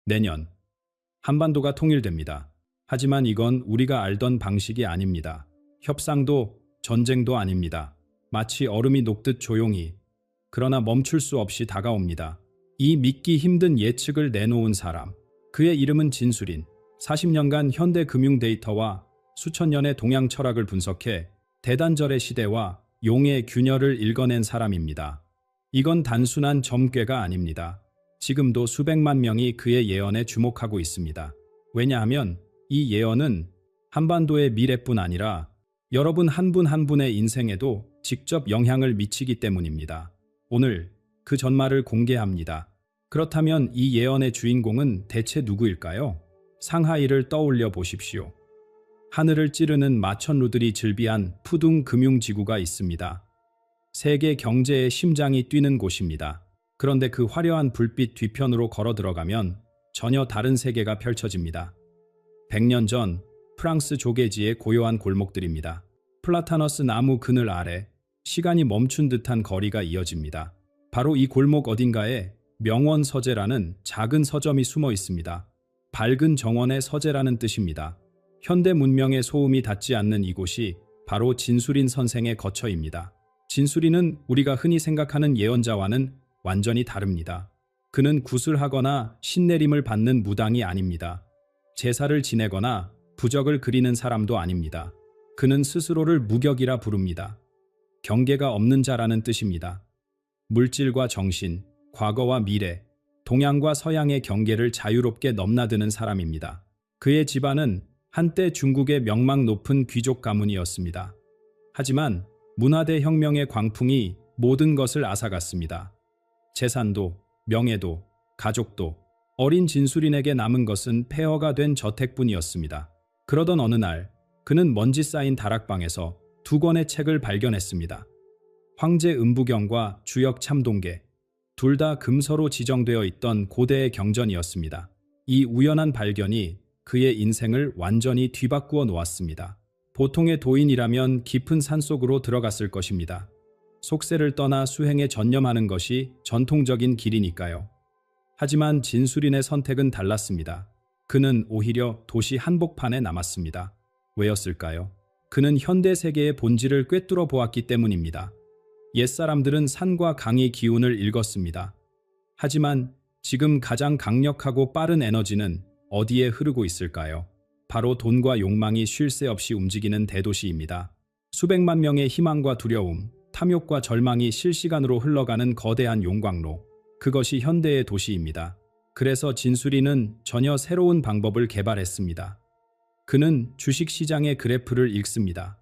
내년 한반도가 통일됩니다. 하지만 이건 우리가 알던 방식이 아닙니다. 협상도 전쟁도 아닙니다. 마치 얼음이 녹듯 조용히, 그러나 멈출 수 없이 다가옵니다. 이 믿기 힘든 예측을 내놓은 사람, 그의 이름은 진수린. 40년간 현대 금융 데이터와 수천 년의 동양 철학을 분석해 대단절의 시대와 용의 균열을 읽어낸 사람입니다. 이건 단순한 점괘가 아닙니다. 지금도 수백만 명이 그의 예언에 주목하고 있습니다. 왜냐하면 이 예언은 한반도의 미래뿐 아니라 여러분 한 분 한 분의 인생에도 직접 영향을 미치기 때문입니다. 오늘 그 전말을 공개합니다. 그렇다면 이 예언의 주인공은 대체 누구일까요? 상하이를 떠올려 보십시오. 하늘을 찌르는 마천루들이 즐비한 푸둥 금융지구가 있습니다. 세계 경제의 심장이 뛰는 곳입니다. 그런데 그 화려한 불빛 뒤편으로 걸어 들어가면 전혀 다른 세계가 펼쳐집니다. 100년 전 프랑스 조개지의 고요한 골목들입니다. 플라타너스 나무 그늘 아래 시간이 멈춘 듯한 거리가 이어집니다. 바로 이 골목 어딘가에 명원서재라는 작은 서점이 숨어 있습니다. 밝은 정원의 서재라는 뜻입니다. 현대 문명의 소음이 닿지 않는 이곳이 바로 진수린 선생의 거처입니다. 진수린은 우리가 흔히 생각하는 예언자와는 완전히 다릅니다. 그는 구슬하거나 신내림을 받는 무당이 아닙니다. 제사를 지내거나 부적을 그리는 사람도 아닙니다. 그는 스스로를 무격이라 부릅니다. 경계가 없는 자라는 뜻입니다. 물질과 정신, 과거와 미래, 동양과 서양의 경계를 자유롭게 넘나드는 사람입니다. 그의 집안은 한때 중국의 명망 높은 귀족 가문이었습니다. 하지만 문화대 혁명의 광풍이 모든 것을 앗아갔습니다. 재산도, 명예도, 가족도, 어린 진수린에게 남은 것은 폐허가 된 저택뿐이었습니다. 그러던 어느 날 그는 먼지 쌓인 다락방에서 두 권의 책을 발견했습니다. 황제 음부경과 주역 참동계, 둘 다 금서로 지정되어 있던 고대의 경전이었습니다. 이 우연한 발견이 그의 인생을 완전히 뒤바꾸어 놓았습니다. 보통의 도인이라면 깊은 산속으로 들어갔을 것입니다. 속세를 떠나 수행에 전념하는 것이 전통적인 길이니까요. 하지만 진수린의 선택은 달랐습니다. 그는 오히려 도시 한복판에 남았습니다. 왜였을까요? 그는 현대 세계의 본질을 꿰뚫어 보았기 때문입니다. 옛사람들은 산과 강의 기운을 읽었습니다. 하지만 지금 가장 강력하고 빠른 에너지는 어디에 흐르고 있을까요? 바로 돈과 욕망이 쉴 새 없이 움직이는 대도시입니다. 수백만 명의 희망과 두려움, 탐욕과 절망이 실시간으로 흘러가는 거대한 용광로. 그것이 현대의 도시입니다. 그래서 진수린은 전혀 새로운 방법을 개발했습니다. 그는 주식시장의 그래프를 읽습니다.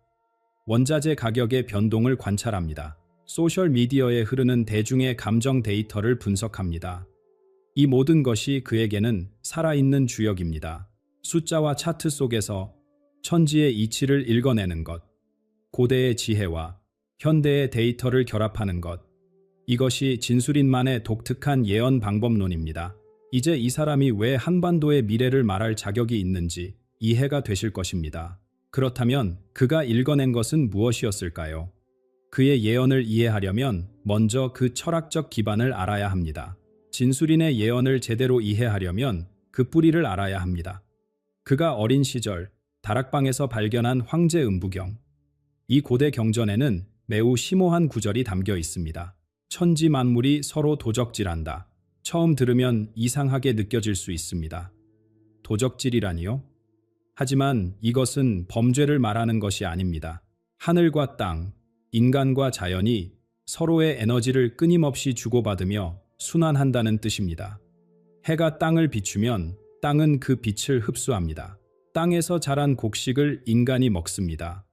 원자재 가격의 변동을 관찰합니다. 소셜미디어에 흐르는 대중의 감정 데이터를 분석합니다. 이 모든 것이 그에게는 살아있는 주역입니다. 숫자와 차트 속에서 천지의 이치를 읽어내는 것, 고대의 지혜와 현대의 데이터를 결합하는 것, 이것이 진수린만의 독특한 예언 방법론입니다. 이제 이 사람이 왜 한반도의 미래를 말할 자격이 있는지 이해가 되실 것입니다. 그렇다면 그가 읽어낸 것은 무엇이었을까요? 그의 예언을 이해하려면 먼저 그 철학적 기반을 알아야 합니다. 진수린의 예언을 제대로 이해하려면 그 뿌리를 알아야 합니다. 그가 어린 시절 다락방에서 발견한 황제 음부경. 이 고대 경전에는 매우 심오한 구절이 담겨 있습니다. 천지 만물이 서로 도적질한다. 처음 들으면 이상하게 느껴질 수 있습니다. 도적질이라니요? 하지만 이것은 범죄를 말하는 것이 아닙니다. 하늘과 땅, 인간과 자연이 서로의 에너지를 끊임없이 주고받으며 순환한다는 뜻입니다. 해가 땅을 비추면 땅은 그 빛을 흡수합니다. 땅에서 자란 곡식을 인간이 먹습니다.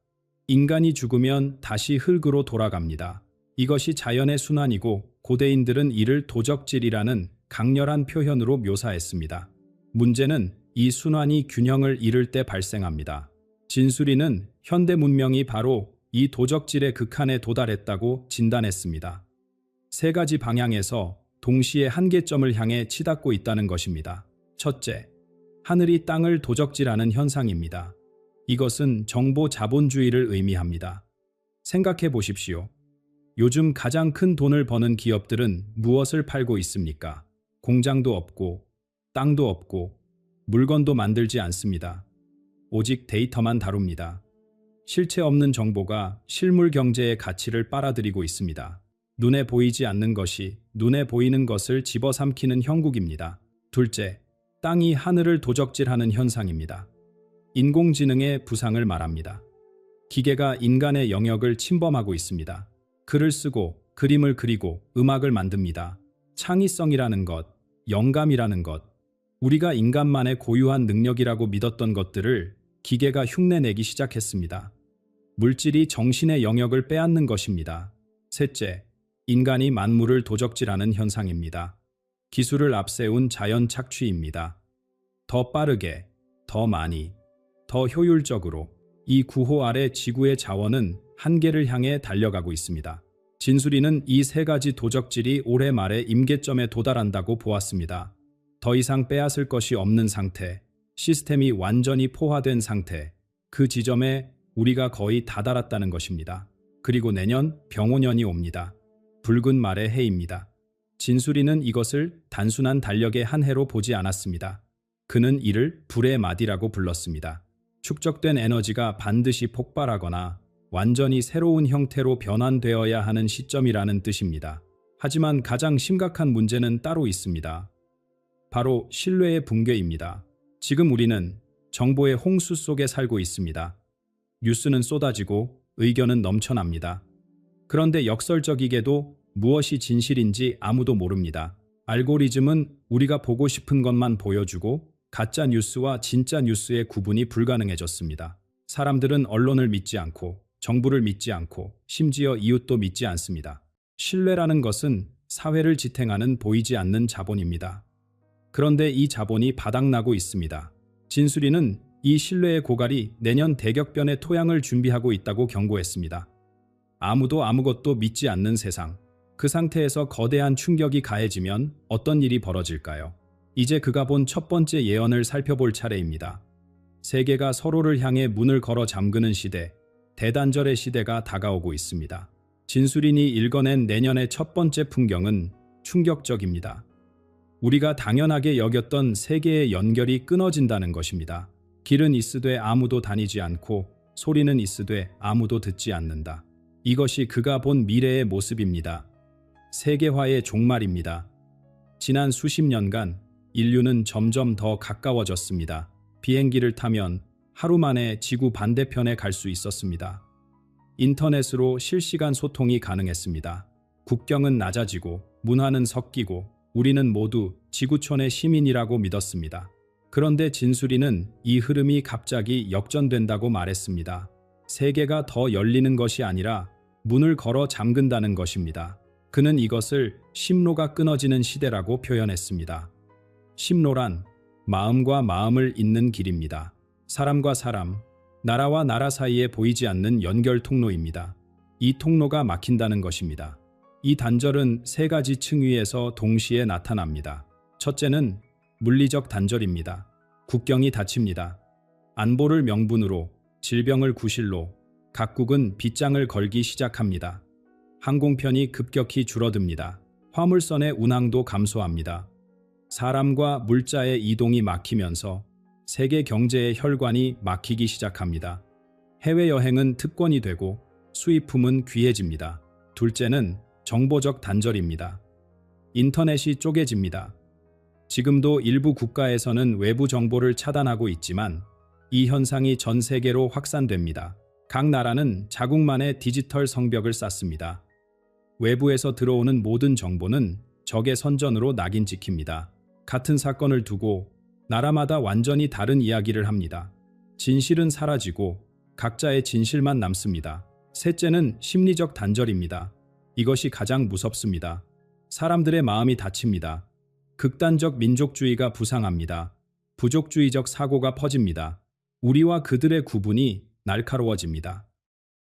인간이 죽으면 다시 흙으로 돌아갑니다. 이것이 자연의 순환이고 고대인들은 이를 도적질이라는 강렬한 표현으로 묘사했습니다. 문제는 이 순환이 균형을 잃을 때 발생합니다. 진수린은 현대 문명이 바로 이 도적질의 극한에 도달했다고 진단했습니다. 세 가지 방향에서 동시에 한계점을 향해 치닫고 있다는 것입니다. 첫째, 하늘이 땅을 도적질하는 현상입니다. 이것은 정보 자본주의를 의미합니다. 생각해 보십시오. 요즘 가장 큰 돈을 버는 기업들은 무엇을 팔고 있습니까? 공장도 없고 땅도 없고 물건도 만들지 않습니다. 오직 데이터만 다룹니다. 실체 없는 정보가 실물 경제의 가치를 빨아들이고 있습니다. 눈에 보이지 않는 것이 눈에 보이는 것을 집어삼키는 형국입니다. 둘째, 땅이 하늘을 도적질하는 현상입니다. 인공지능의 부상을 말합니다. 기계가 인간의 영역을 침범하고 있습니다. 글을 쓰고 그림을 그리고 음악을 만듭니다. 창의성이라는 것, 영감이라는 것, 우리가 인간만의 고유한 능력이라고 믿었던 것들을 기계가 흉내내기 시작했습니다. 물질이 정신의 영역을 빼앗는 것입니다. 셋째, 인간이 만물을 도적질하는 현상입니다. 기술을 앞세운 자연 착취입니다. 더 빠르게, 더 많이, 더 효율적으로 이 구호 아래 지구의 자원은 한계를 향해 달려가고 있습니다. 진수리는 이 세 가지 도적질이 올해 말에 임계점에 도달한다고 보았습니다. 더 이상 빼앗을 것이 없는 상태, 시스템이 완전히 포화된 상태, 그 지점에 우리가 거의 다다랐다는 것입니다. 그리고 내년 병오년이 옵니다. 붉은 말의 해입니다. 진수리는 이것을 단순한 달력의 한 해로 보지 않았습니다. 그는 이를 불의 마디라고 불렀습니다. 축적된 에너지가 반드시 폭발하거나 완전히 새로운 형태로 변환되어야 하는 시점이라는 뜻입니다. 하지만 가장 심각한 문제는 따로 있습니다. 바로 신뢰의 붕괴입니다. 지금 우리는 정보의 홍수 속에 살고 있습니다. 뉴스는 쏟아지고 의견은 넘쳐납니다. 그런데 역설적이게도 무엇이 진실인지 아무도 모릅니다. 알고리즘은 우리가 보고 싶은 것만 보여주고 가짜 뉴스와 진짜 뉴스의 구분이 불가능해졌습니다. 사람들은 언론을 믿지 않고 정부를 믿지 않고 심지어 이웃도 믿지 않습니다. 신뢰라는 것은 사회를 지탱하는 보이지 않는 자본입니다. 그런데 이 자본이 바닥나고 있습니다. 진수리는 이 신뢰의 고갈이 내년 대격변의 토양을 준비하고 있다고 경고했습니다. 아무도 아무것도 믿지 않는 세상. 그 상태에서 거대한 충격이 가해지면 어떤 일이 벌어질까요? 이제 그가 본 첫 번째 예언을 살펴볼 차례입니다. 세계가 서로를 향해 문을 걸어 잠그는 시대, 대단절의 시대가 다가오고 있습니다. 진수린이 읽어낸 내년의 첫 번째 풍경은 충격적입니다. 우리가 당연하게 여겼던 세계의 연결이 끊어진다는 것입니다. 길은 있으되 아무도 다니지 않고 소리는 있으되 아무도 듣지 않는다. 이것이 그가 본 미래의 모습입니다. 세계화의 종말입니다. 지난 수십 년간 인류는 점점 더 가까워졌습니다. 비행기를 타면 하루 만에 지구 반대편에 갈 수 있었습니다. 인터넷으로 실시간 소통이 가능했습니다. 국경은 낮아지고 문화는 섞이고 우리는 모두 지구촌의 시민이라고 믿었습니다. 그런데 진수리는 이 흐름이 갑자기 역전된다고 말했습니다. 세계가 더 열리는 것이 아니라 문을 걸어 잠근다는 것입니다. 그는 이것을 심로가 끊어지는 시대라고 표현했습니다. 심로란 마음과 마음을 잇는 길입니다. 사람과 사람, 나라와 나라 사이에 보이지 않는 연결 통로입니다. 이 통로가 막힌다는 것입니다. 이 단절은 세 가지 층위에서 동시에 나타납니다. 첫째는 물리적 단절입니다. 국경이 닫힙니다. 안보를 명분으로, 질병을 구실로, 각국은 빗장을 걸기 시작합니다. 항공편이 급격히 줄어듭니다. 화물선의 운항도 감소합니다. 사람과 물자의 이동이 막히면서 세계 경제의 혈관이 막히기 시작합니다. 해외여행은 특권이 되고 수입품은 귀해집니다. 둘째는 정보적 단절입니다. 인터넷이 쪼개집니다. 지금도 일부 국가에서는 외부 정보를 차단하고 있지만 이 현상이 전 세계로 확산됩니다. 각 나라는 자국만의 디지털 성벽을 쌓습니다. 외부에서 들어오는 모든 정보는 적의 선전으로 낙인 찍힙니다. 같은 사건을 두고 나라마다 완전히 다른 이야기를 합니다. 진실은 사라지고 각자의 진실만 남습니다. 셋째는 심리적 단절입니다. 이것이 가장 무섭습니다. 사람들의 마음이 다칩니다. 극단적 민족주의가 부상합니다. 부족주의적 사고가 퍼집니다. 우리와 그들의 구분이 날카로워집니다.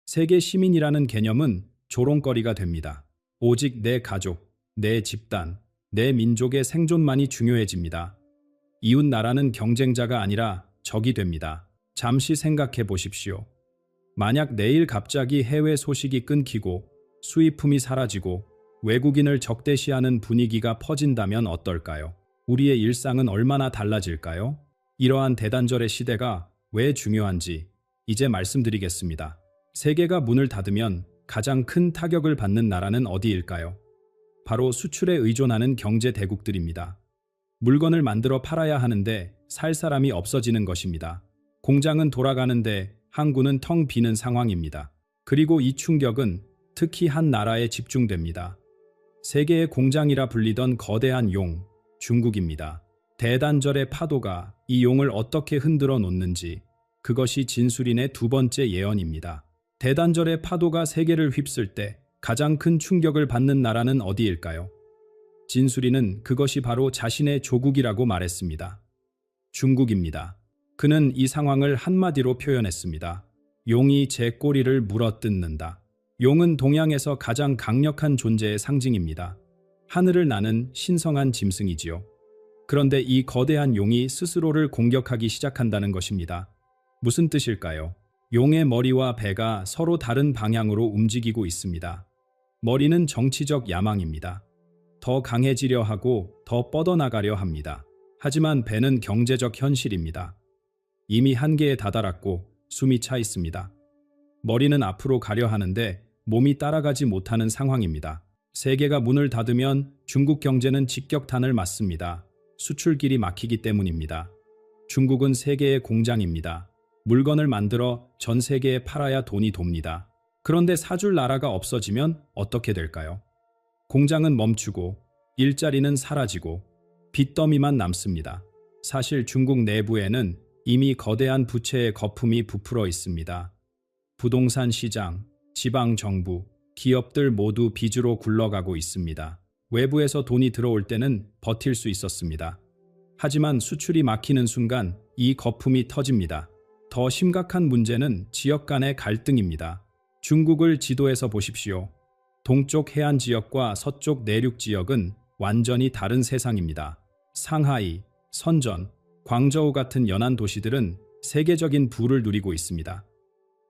세계 시민이라는 개념은 조롱거리가 됩니다. 오직 내 가족, 내 집단, 내 민족의 생존만이 중요해집니다. 이웃 나라는 경쟁자가 아니라 적이 됩니다. 잠시 생각해 보십시오. 만약 내일 갑자기 해외 소식이 끊기고 수입품이 사라지고 외국인을 적대시하는 분위기가 퍼진다면 어떨까요? 우리의 일상은 얼마나 달라질까요? 이러한 대단절의 시대가 왜 중요한지 이제 말씀드리겠습니다. 세계가 문을 닫으면 가장 큰 타격을 받는 나라는 어디일까요? 바로 수출에 의존하는 경제 대국들입니다. 물건을 만들어 팔아야 하는데 살 사람이 없어지는 것입니다. 공장은 돌아가는데 항구는 텅 비는 상황입니다. 그리고 이 충격은 특히 한 나라에 집중됩니다. 세계의 공장이라 불리던 거대한 용, 중국입니다. 대단절의 파도가 이 용을 어떻게 흔들어 놓는지 그것이 진수린의 두 번째 예언입니다. 대단절의 파도가 세계를 휩쓸 때 가장 큰 충격을 받는 나라는 어디일까요? 진수린은 그것이 바로 자신의 조국이라고 말했습니다. 중국입니다. 그는 이 상황을 한마디로 표현했습니다. 용이 제 꼬리를 물어뜯는다. 용은 동양에서 가장 강력한 존재의 상징입니다. 하늘을 나는 신성한 짐승이지요. 그런데 이 거대한 용이 스스로를 공격하기 시작한다는 것입니다. 무슨 뜻일까요? 용의 머리와 배가 서로 다른 방향으로 움직이고 있습니다. 머리는 정치적 야망입니다. 더 강해지려 하고 더 뻗어나가려 합니다. 하지만 배는 경제적 현실입니다. 이미 한계에 다다랐고 숨이 차 있습니다. 머리는 앞으로 가려 하는데 몸이 따라가지 못하는 상황입니다. 세계가 문을 닫으면 중국 경제는 직격탄을 맞습니다. 수출길이 막히기 때문입니다. 중국은 세계의 공장입니다. 물건을 만들어 전 세계에 팔아야 돈이 돕니다. 그런데 사줄 나라가 없어지면 어떻게 될까요? 공장은 멈추고 일자리는 사라지고 빚더미만 남습니다. 사실 중국 내부에는 이미 거대한 부채의 거품이 부풀어 있습니다. 부동산 시장, 지방 정부, 기업들 모두 빚으로 굴러가고 있습니다. 외부에서 돈이 들어올 때는 버틸 수 있었습니다. 하지만 수출이 막히는 순간 이 거품이 터집니다. 더 심각한 문제는 지역 간의 갈등입니다. 중국을 지도에서 보십시오. 동쪽 해안 지역과 서쪽 내륙 지역은 완전히 다른 세상입니다. 상하이, 선전, 광저우 같은 연안 도시들은 세계적인 부를 누리고 있습니다.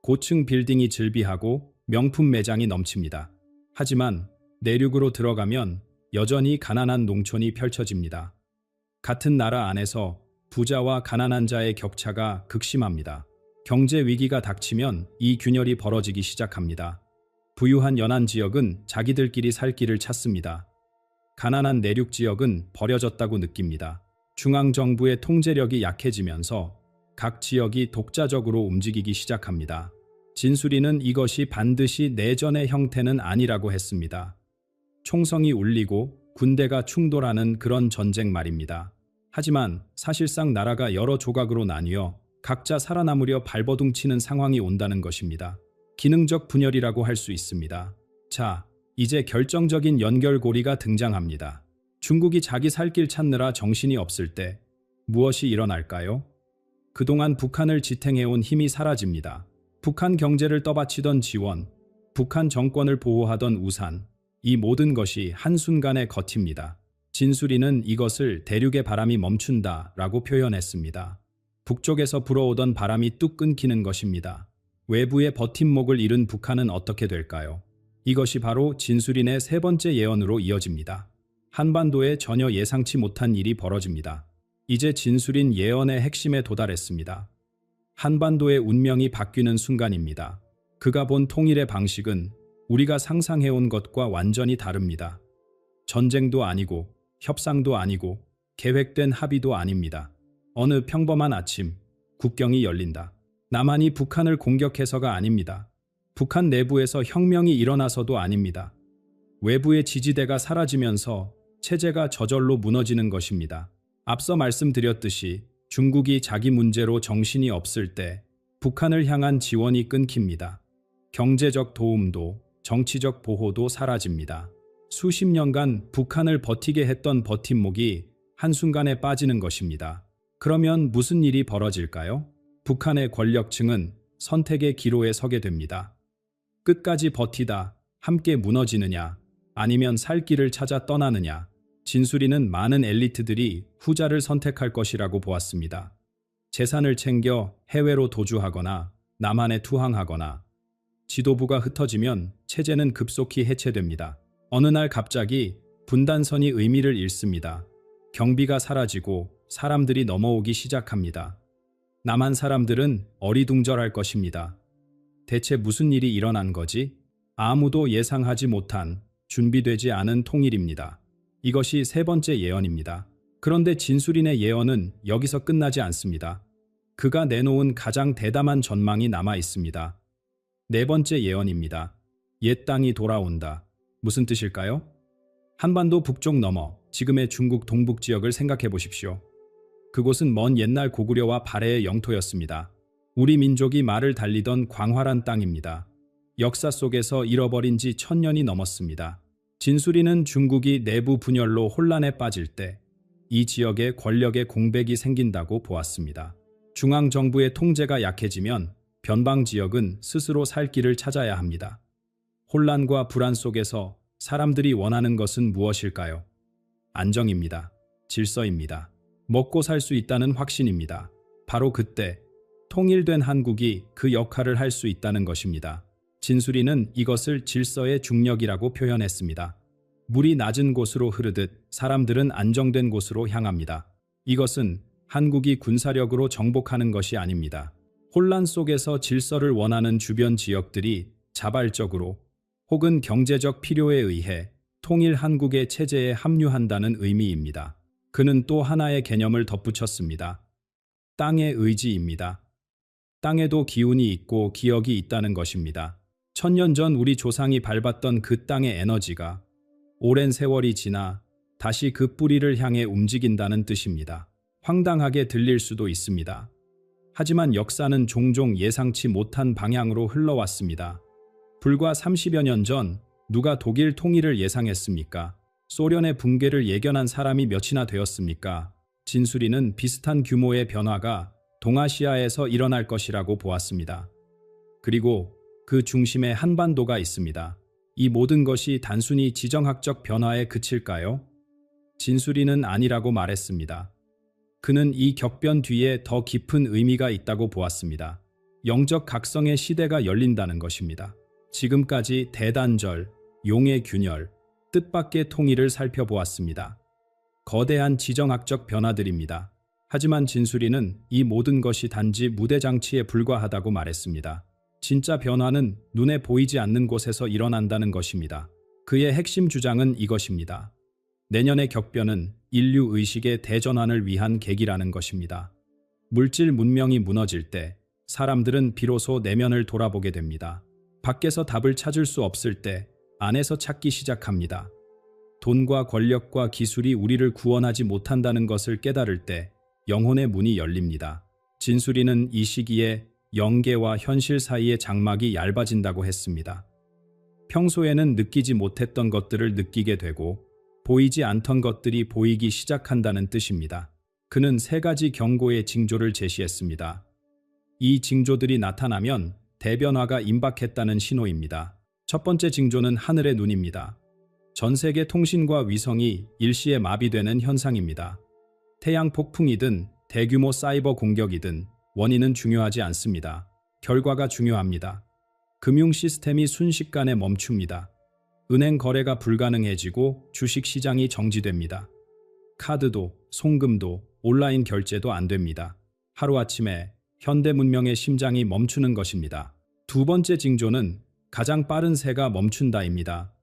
고층 빌딩이 즐비하고 명품 매장이 넘칩니다. 하지만 내륙으로 들어가면 여전히 가난한 농촌이 펼쳐집니다. 같은 나라 안에서 부자와 가난한 자의 격차가 극심합니다. 경제 위기가 닥치면 이 균열이 벌어지기 시작합니다. 부유한 연안 지역은 자기들끼리 살 길을 찾습니다. 가난한 내륙 지역은 버려졌다고 느낍니다. 중앙정부의 통제력이 약해지면서 각 지역이 독자적으로 움직이기 시작합니다. 진수린은 이것이 반드시 내전의 형태는 아니라고 했습니다. 총성이 울리고 군대가 충돌하는 그런 전쟁 말입니다. 하지만 사실상 나라가 여러 조각으로 나뉘어 각자 살아남으려 발버둥치는 상황이 온다는 것입니다. 기능적 분열이라고 할 수 있습니다. 자, 이제 결정적인 연결고리가 등장합니다. 중국이 자기 살 길 찾느라 정신이 없을 때 무엇이 일어날까요? 그동안 북한을 지탱해온 힘이 사라집니다. 북한 경제를 떠받치던 지원, 북한 정권을 보호하던 우산, 이 모든 것이 한순간에 걷힙니다. 진수린은 이것을 대륙의 바람이 멈춘다라고 표현했습니다. 북쪽에서 불어오던 바람이 뚝 끊기는 것입니다. 외부의 버팀목을 잃은 북한은 어떻게 될까요? 이것이 바로 진수린의 세 번째 예언으로 이어집니다. 한반도에 전혀 예상치 못한 일이 벌어집니다. 이제 진수린 예언의 핵심에 도달했습니다. 한반도의 운명이 바뀌는 순간입니다. 그가 본 통일의 방식은 우리가 상상해온 것과 완전히 다릅니다. 전쟁도 아니고 협상도 아니고 계획된 합의도 아닙니다. 어느 평범한 아침 국경이 열린다. 남한이 북한을 공격해서가 아닙니다. 북한 내부에서 혁명이 일어나서도 아닙니다. 외부의 지지대가 사라지면서 체제가 저절로 무너지는 것입니다. 앞서 말씀드렸듯이 중국이 자기 문제로 정신이 없을 때 북한을 향한 지원이 끊깁니다. 경제적 도움도 정치적 보호도 사라집니다. 수십 년간 북한을 버티게 했던 버팀목이 한순간에 빠지는 것입니다. 그러면 무슨 일이 벌어질까요? 북한의 권력층은 선택의 기로에 서게 됩니다. 끝까지 버티다 함께 무너지느냐 아니면 살 길을 찾아 떠나느냐. 진수린은 많은 엘리트들이 후자를 선택할 것이라고 보았습니다. 재산을 챙겨 해외로 도주하거나 남한에 투항하거나 지도부가 흩어지면 체제는 급속히 해체됩니다. 어느 날 갑자기 분단선이 의미를 잃습니다. 경비가 사라지고 사람들이 넘어오기 시작합니다. 남한 사람들은 어리둥절할 것입니다. 대체 무슨 일이 일어난 거지? 아무도 예상하지 못한, 준비되지 않은 통일입니다. 이것이 세 번째 예언입니다. 그런데 진수린의 예언은 여기서 끝나지 않습니다. 그가 내놓은 가장 대담한 전망이 남아 있습니다. 네 번째 예언입니다. 옛 땅이 돌아온다. 무슨 뜻일까요? 한반도 북쪽 넘어 지금의 중국 동북 지역을 생각해 보십시오. 그곳은 먼 옛날 고구려와 발해의 영토였습니다. 우리 민족이 말을 달리던 광활한 땅입니다. 역사 속에서 잃어버린 지 1000년이 넘었습니다. 진수리는 중국이 내부 분열로 혼란에 빠질 때 이 지역에 권력의 공백이 생긴다고 보았습니다. 중앙정부의 통제가 약해지면 변방 지역은 스스로 살 길을 찾아야 합니다. 혼란과 불안 속에서 사람들이 원하는 것은 무엇일까요? 안정입니다. 질서입니다. 먹고 살 수 있다는 확신입니다. 바로 그때 통일된 한국이 그 역할을 할 수 있다는 것입니다. 진수리는 이것을 질서의 중력이라고 표현했습니다. 물이 낮은 곳으로 흐르듯 사람들은 안정된 곳으로 향합니다. 이것은 한국이 군사력으로 정복하는 것이 아닙니다. 혼란 속에서 질서를 원하는 주변 지역들이 자발적으로 혹은 경제적 필요에 의해 통일 한국의 체제에 합류한다는 의미입니다. 그는 또 하나의 개념을 덧붙였습니다. 땅의 의지입니다. 땅에도 기운이 있고 기억이 있다는 것입니다. 1000년 전 우리 조상이 밟았던 그 땅의 에너지가 오랜 세월이 지나 다시 그 뿌리를 향해 움직인다는 뜻입니다. 황당하게 들릴 수도 있습니다. 하지만 역사는 종종 예상치 못한 방향으로 흘러왔습니다. 불과 30여 년 전 누가 독일 통일을 예상했습니까? 소련의 붕괴를 예견한 사람이 몇이나 되었습니까? 진수리는 비슷한 규모의 변화가 동아시아에서 일어날 것이라고 보았습니다. 그리고 그 중심에 한반도가 있습니다. 이 모든 것이 단순히 지정학적 변화에 그칠까요? 진수리는 아니라고 말했습니다. 그는 이 격변 뒤에 더 깊은 의미가 있다고 보았습니다. 영적 각성의 시대가 열린다는 것입니다. 지금까지 대단절, 용의 균열, 뜻밖의 통일을 살펴보았습니다. 거대한 지정학적 변화들입니다. 하지만 진수리는 이 모든 것이 단지 무대장치에 불과하다고 말했습니다. 진짜 변화는 눈에 보이지 않는 곳에서 일어난다는 것입니다. 그의 핵심 주장은 이것입니다. 내년의 격변은 인류 의식의 대전환을 위한 계기라는 것입니다. 물질 문명이 무너질 때 사람들은 비로소 내면을 돌아보게 됩니다. 밖에서 답을 찾을 수 없을 때 안에서 찾기 시작합니다. 돈과 권력과 기술이 우리를 구원하지 못한다는 것을 깨달을 때 영혼의 문이 열립니다. 진수리는 이 시기에 영계와 현실 사이의 장막이 얇아진다고 했습니다. 평소에는 느끼지 못했던 것들을 느끼게 되고 보이지 않던 것들이 보이기 시작한다는 뜻입니다. 그는 세 가지 경고의 징조를 제시했습니다. 이 징조들이 나타나면 대변화가 임박했다는 신호입니다. 첫 번째 징조는 하늘의 눈입니다. 전 세계 통신과 위성이 일시에 마비되는 현상입니다. 태양 폭풍이든 대규모 사이버 공격이든 원인은 중요하지 않습니다. 결과가 중요합니다. 금융 시스템이 순식간에 멈춥니다. 은행 거래가 불가능해지고 주식 시장이 정지됩니다. 카드도, 송금도, 온라인 결제도 안 됩니다. 하루아침에 현대 문명의 심장이 멈추는 것입니다. 두 번째 징조는 가장 빠른 새가 멈춘다입니다.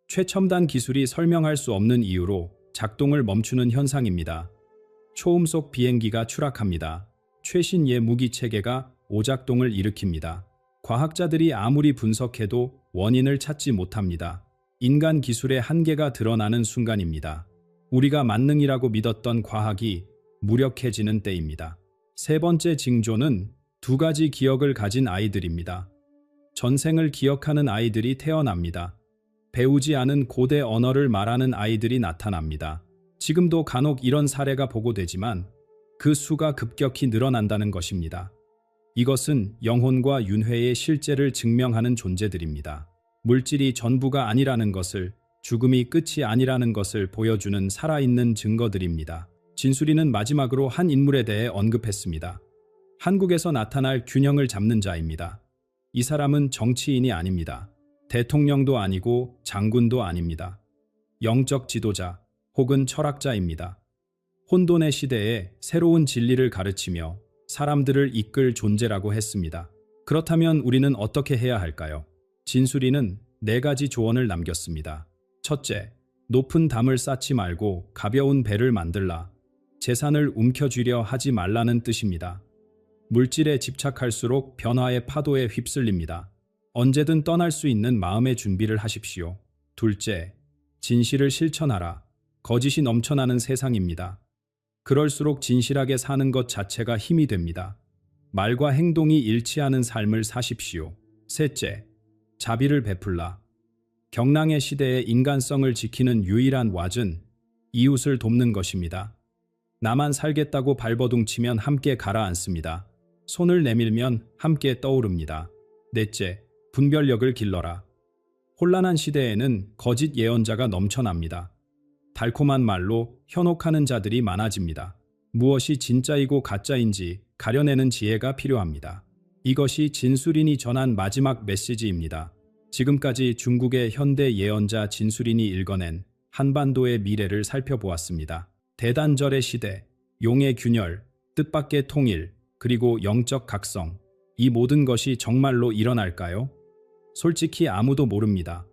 최첨단 기술이 설명할 수 없는 이유로 작동을 멈추는 현상입니다. 초음속 비행기가 추락합니다. 최신 무기 체계가 오작동을 일으킵니다. 과학자들이 아무리 분석해도 원인을 찾지 못합니다. 인간 기술의 한계가 드러나는 순간입니다. 우리가 만능이라고 믿었던 과학이 무력해지는 때입니다. 세 번째 징조는 두 가지 기억을 가진 아이들입니다. 전생을 기억하는 아이들이 태어납니다. 배우지 않은 고대 언어를 말하는 아이들이 나타납니다. 지금도 간혹 이런 사례가 보고되지만 그 수가 급격히 늘어난다는 것입니다. 이것은 영혼과 윤회의 실제를 증명하는 존재들입니다. 물질이 전부가 아니라는 것을, 죽음이 끝이 아니라는 것을 보여주는 살아있는 증거들입니다. 진수리는 마지막으로 한 인물에 대해 언급했습니다. 한국에서 나타날 균형을 잡는 자입니다. 이 사람은 정치인이 아닙니다. 대통령도 아니고 장군도 아닙니다. 영적 지도자 혹은 철학자입니다. 혼돈의 시대에 새로운 진리를 가르치며 사람들을 이끌 존재라고 했습니다. 그렇다면 우리는 어떻게 해야 할까요? 진수리는 4가지 조언을 남겼습니다. 첫째, 높은 담을 쌓지 말고 가벼운 배를 만들라. 재산을 움켜쥐려 하지 말라는 뜻입니다. 물질에 집착할수록 변화의 파도에 휩쓸립니다. 언제든 떠날 수 있는 마음의 준비를 하십시오. 둘째, 진실을 실천하라. 거짓이 넘쳐나는 세상입니다. 그럴수록 진실하게 사는 것 자체가 힘이 됩니다. 말과 행동이 일치하는 삶을 사십시오. 셋째, 자비를 베풀라. 경랑의 시대에 인간성을 지키는 유일한 왁은 이웃을 돕는 것입니다. 나만 살겠다고 발버둥치면 함께 가라앉습니다. 손을 내밀면 함께 떠오릅니다. 넷째, 분별력을 길러라. 혼란한 시대에는 거짓 예언자가 넘쳐납니다. 달콤한 말로 현혹하는 자들이 많아집니다. 무엇이 진짜이고 가짜인지 가려내는 지혜가 필요합니다. 이것이 진수린이 전한 마지막 메시지입니다. 지금까지 중국의 현대 예언자 진수린이 읽어낸 한반도의 미래를 살펴보았습니다. 대단절의 시대, 용의 균열, 뜻밖의 통일, 그리고 영적 각성. 이 모든 것이 정말로 일어날까요? 솔직히 아무도 모릅니다.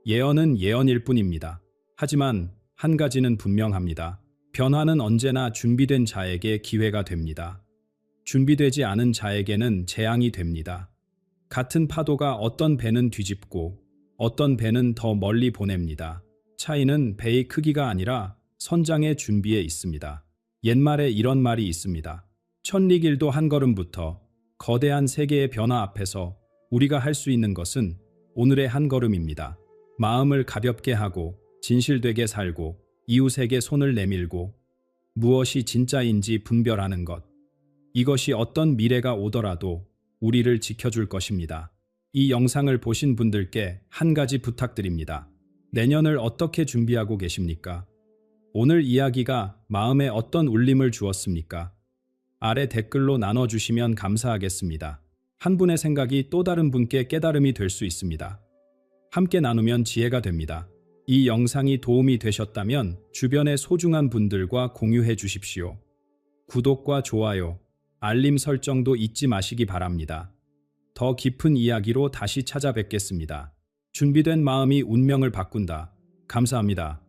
예언은 예언일 뿐입니다. 하지만 한 가지는 분명합니다. 변화는 언제나 준비된 자에게 기회가 됩니다. 준비되지 않은 자에게는 재앙이 됩니다. 같은 파도가 어떤 배는 뒤집고 어떤 배는 더 멀리 보냅니다. 차이는 배의 크기가 아니라 선장의 준비에 있습니다. 옛말에 이런 말이 있습니다. 천리길도 한 걸음부터. 거대한 세계의 변화 앞에서 우리가 할 수 있는 것은 오늘의 한 걸음입니다. 마음을 가볍게 하고 진실되게 살고 이웃에게 손을 내밀고 무엇이 진짜인지 분별하는 것. 이것이 어떤 미래가 오더라도 우리를 지켜줄 것입니다. 이 영상을 보신 분들께 한 가지 부탁드립니다. 내년을 어떻게 준비하고 계십니까? 오늘 이야기가 마음에 어떤 울림을 주었습니까? 아래 댓글로 나눠주시면 감사하겠습니다. 한 분의 생각이 또 다른 분께 깨달음이 될 수 있습니다. 함께 나누면 지혜가 됩니다. 이 영상이 도움이 되셨다면 주변의 소중한 분들과 공유해 주십시오. 구독과 좋아요, 알림 설정도 잊지 마시기 바랍니다. 더 깊은 이야기로 다시 찾아뵙겠습니다. 준비된 마음이 운명을 바꾼다. 감사합니다.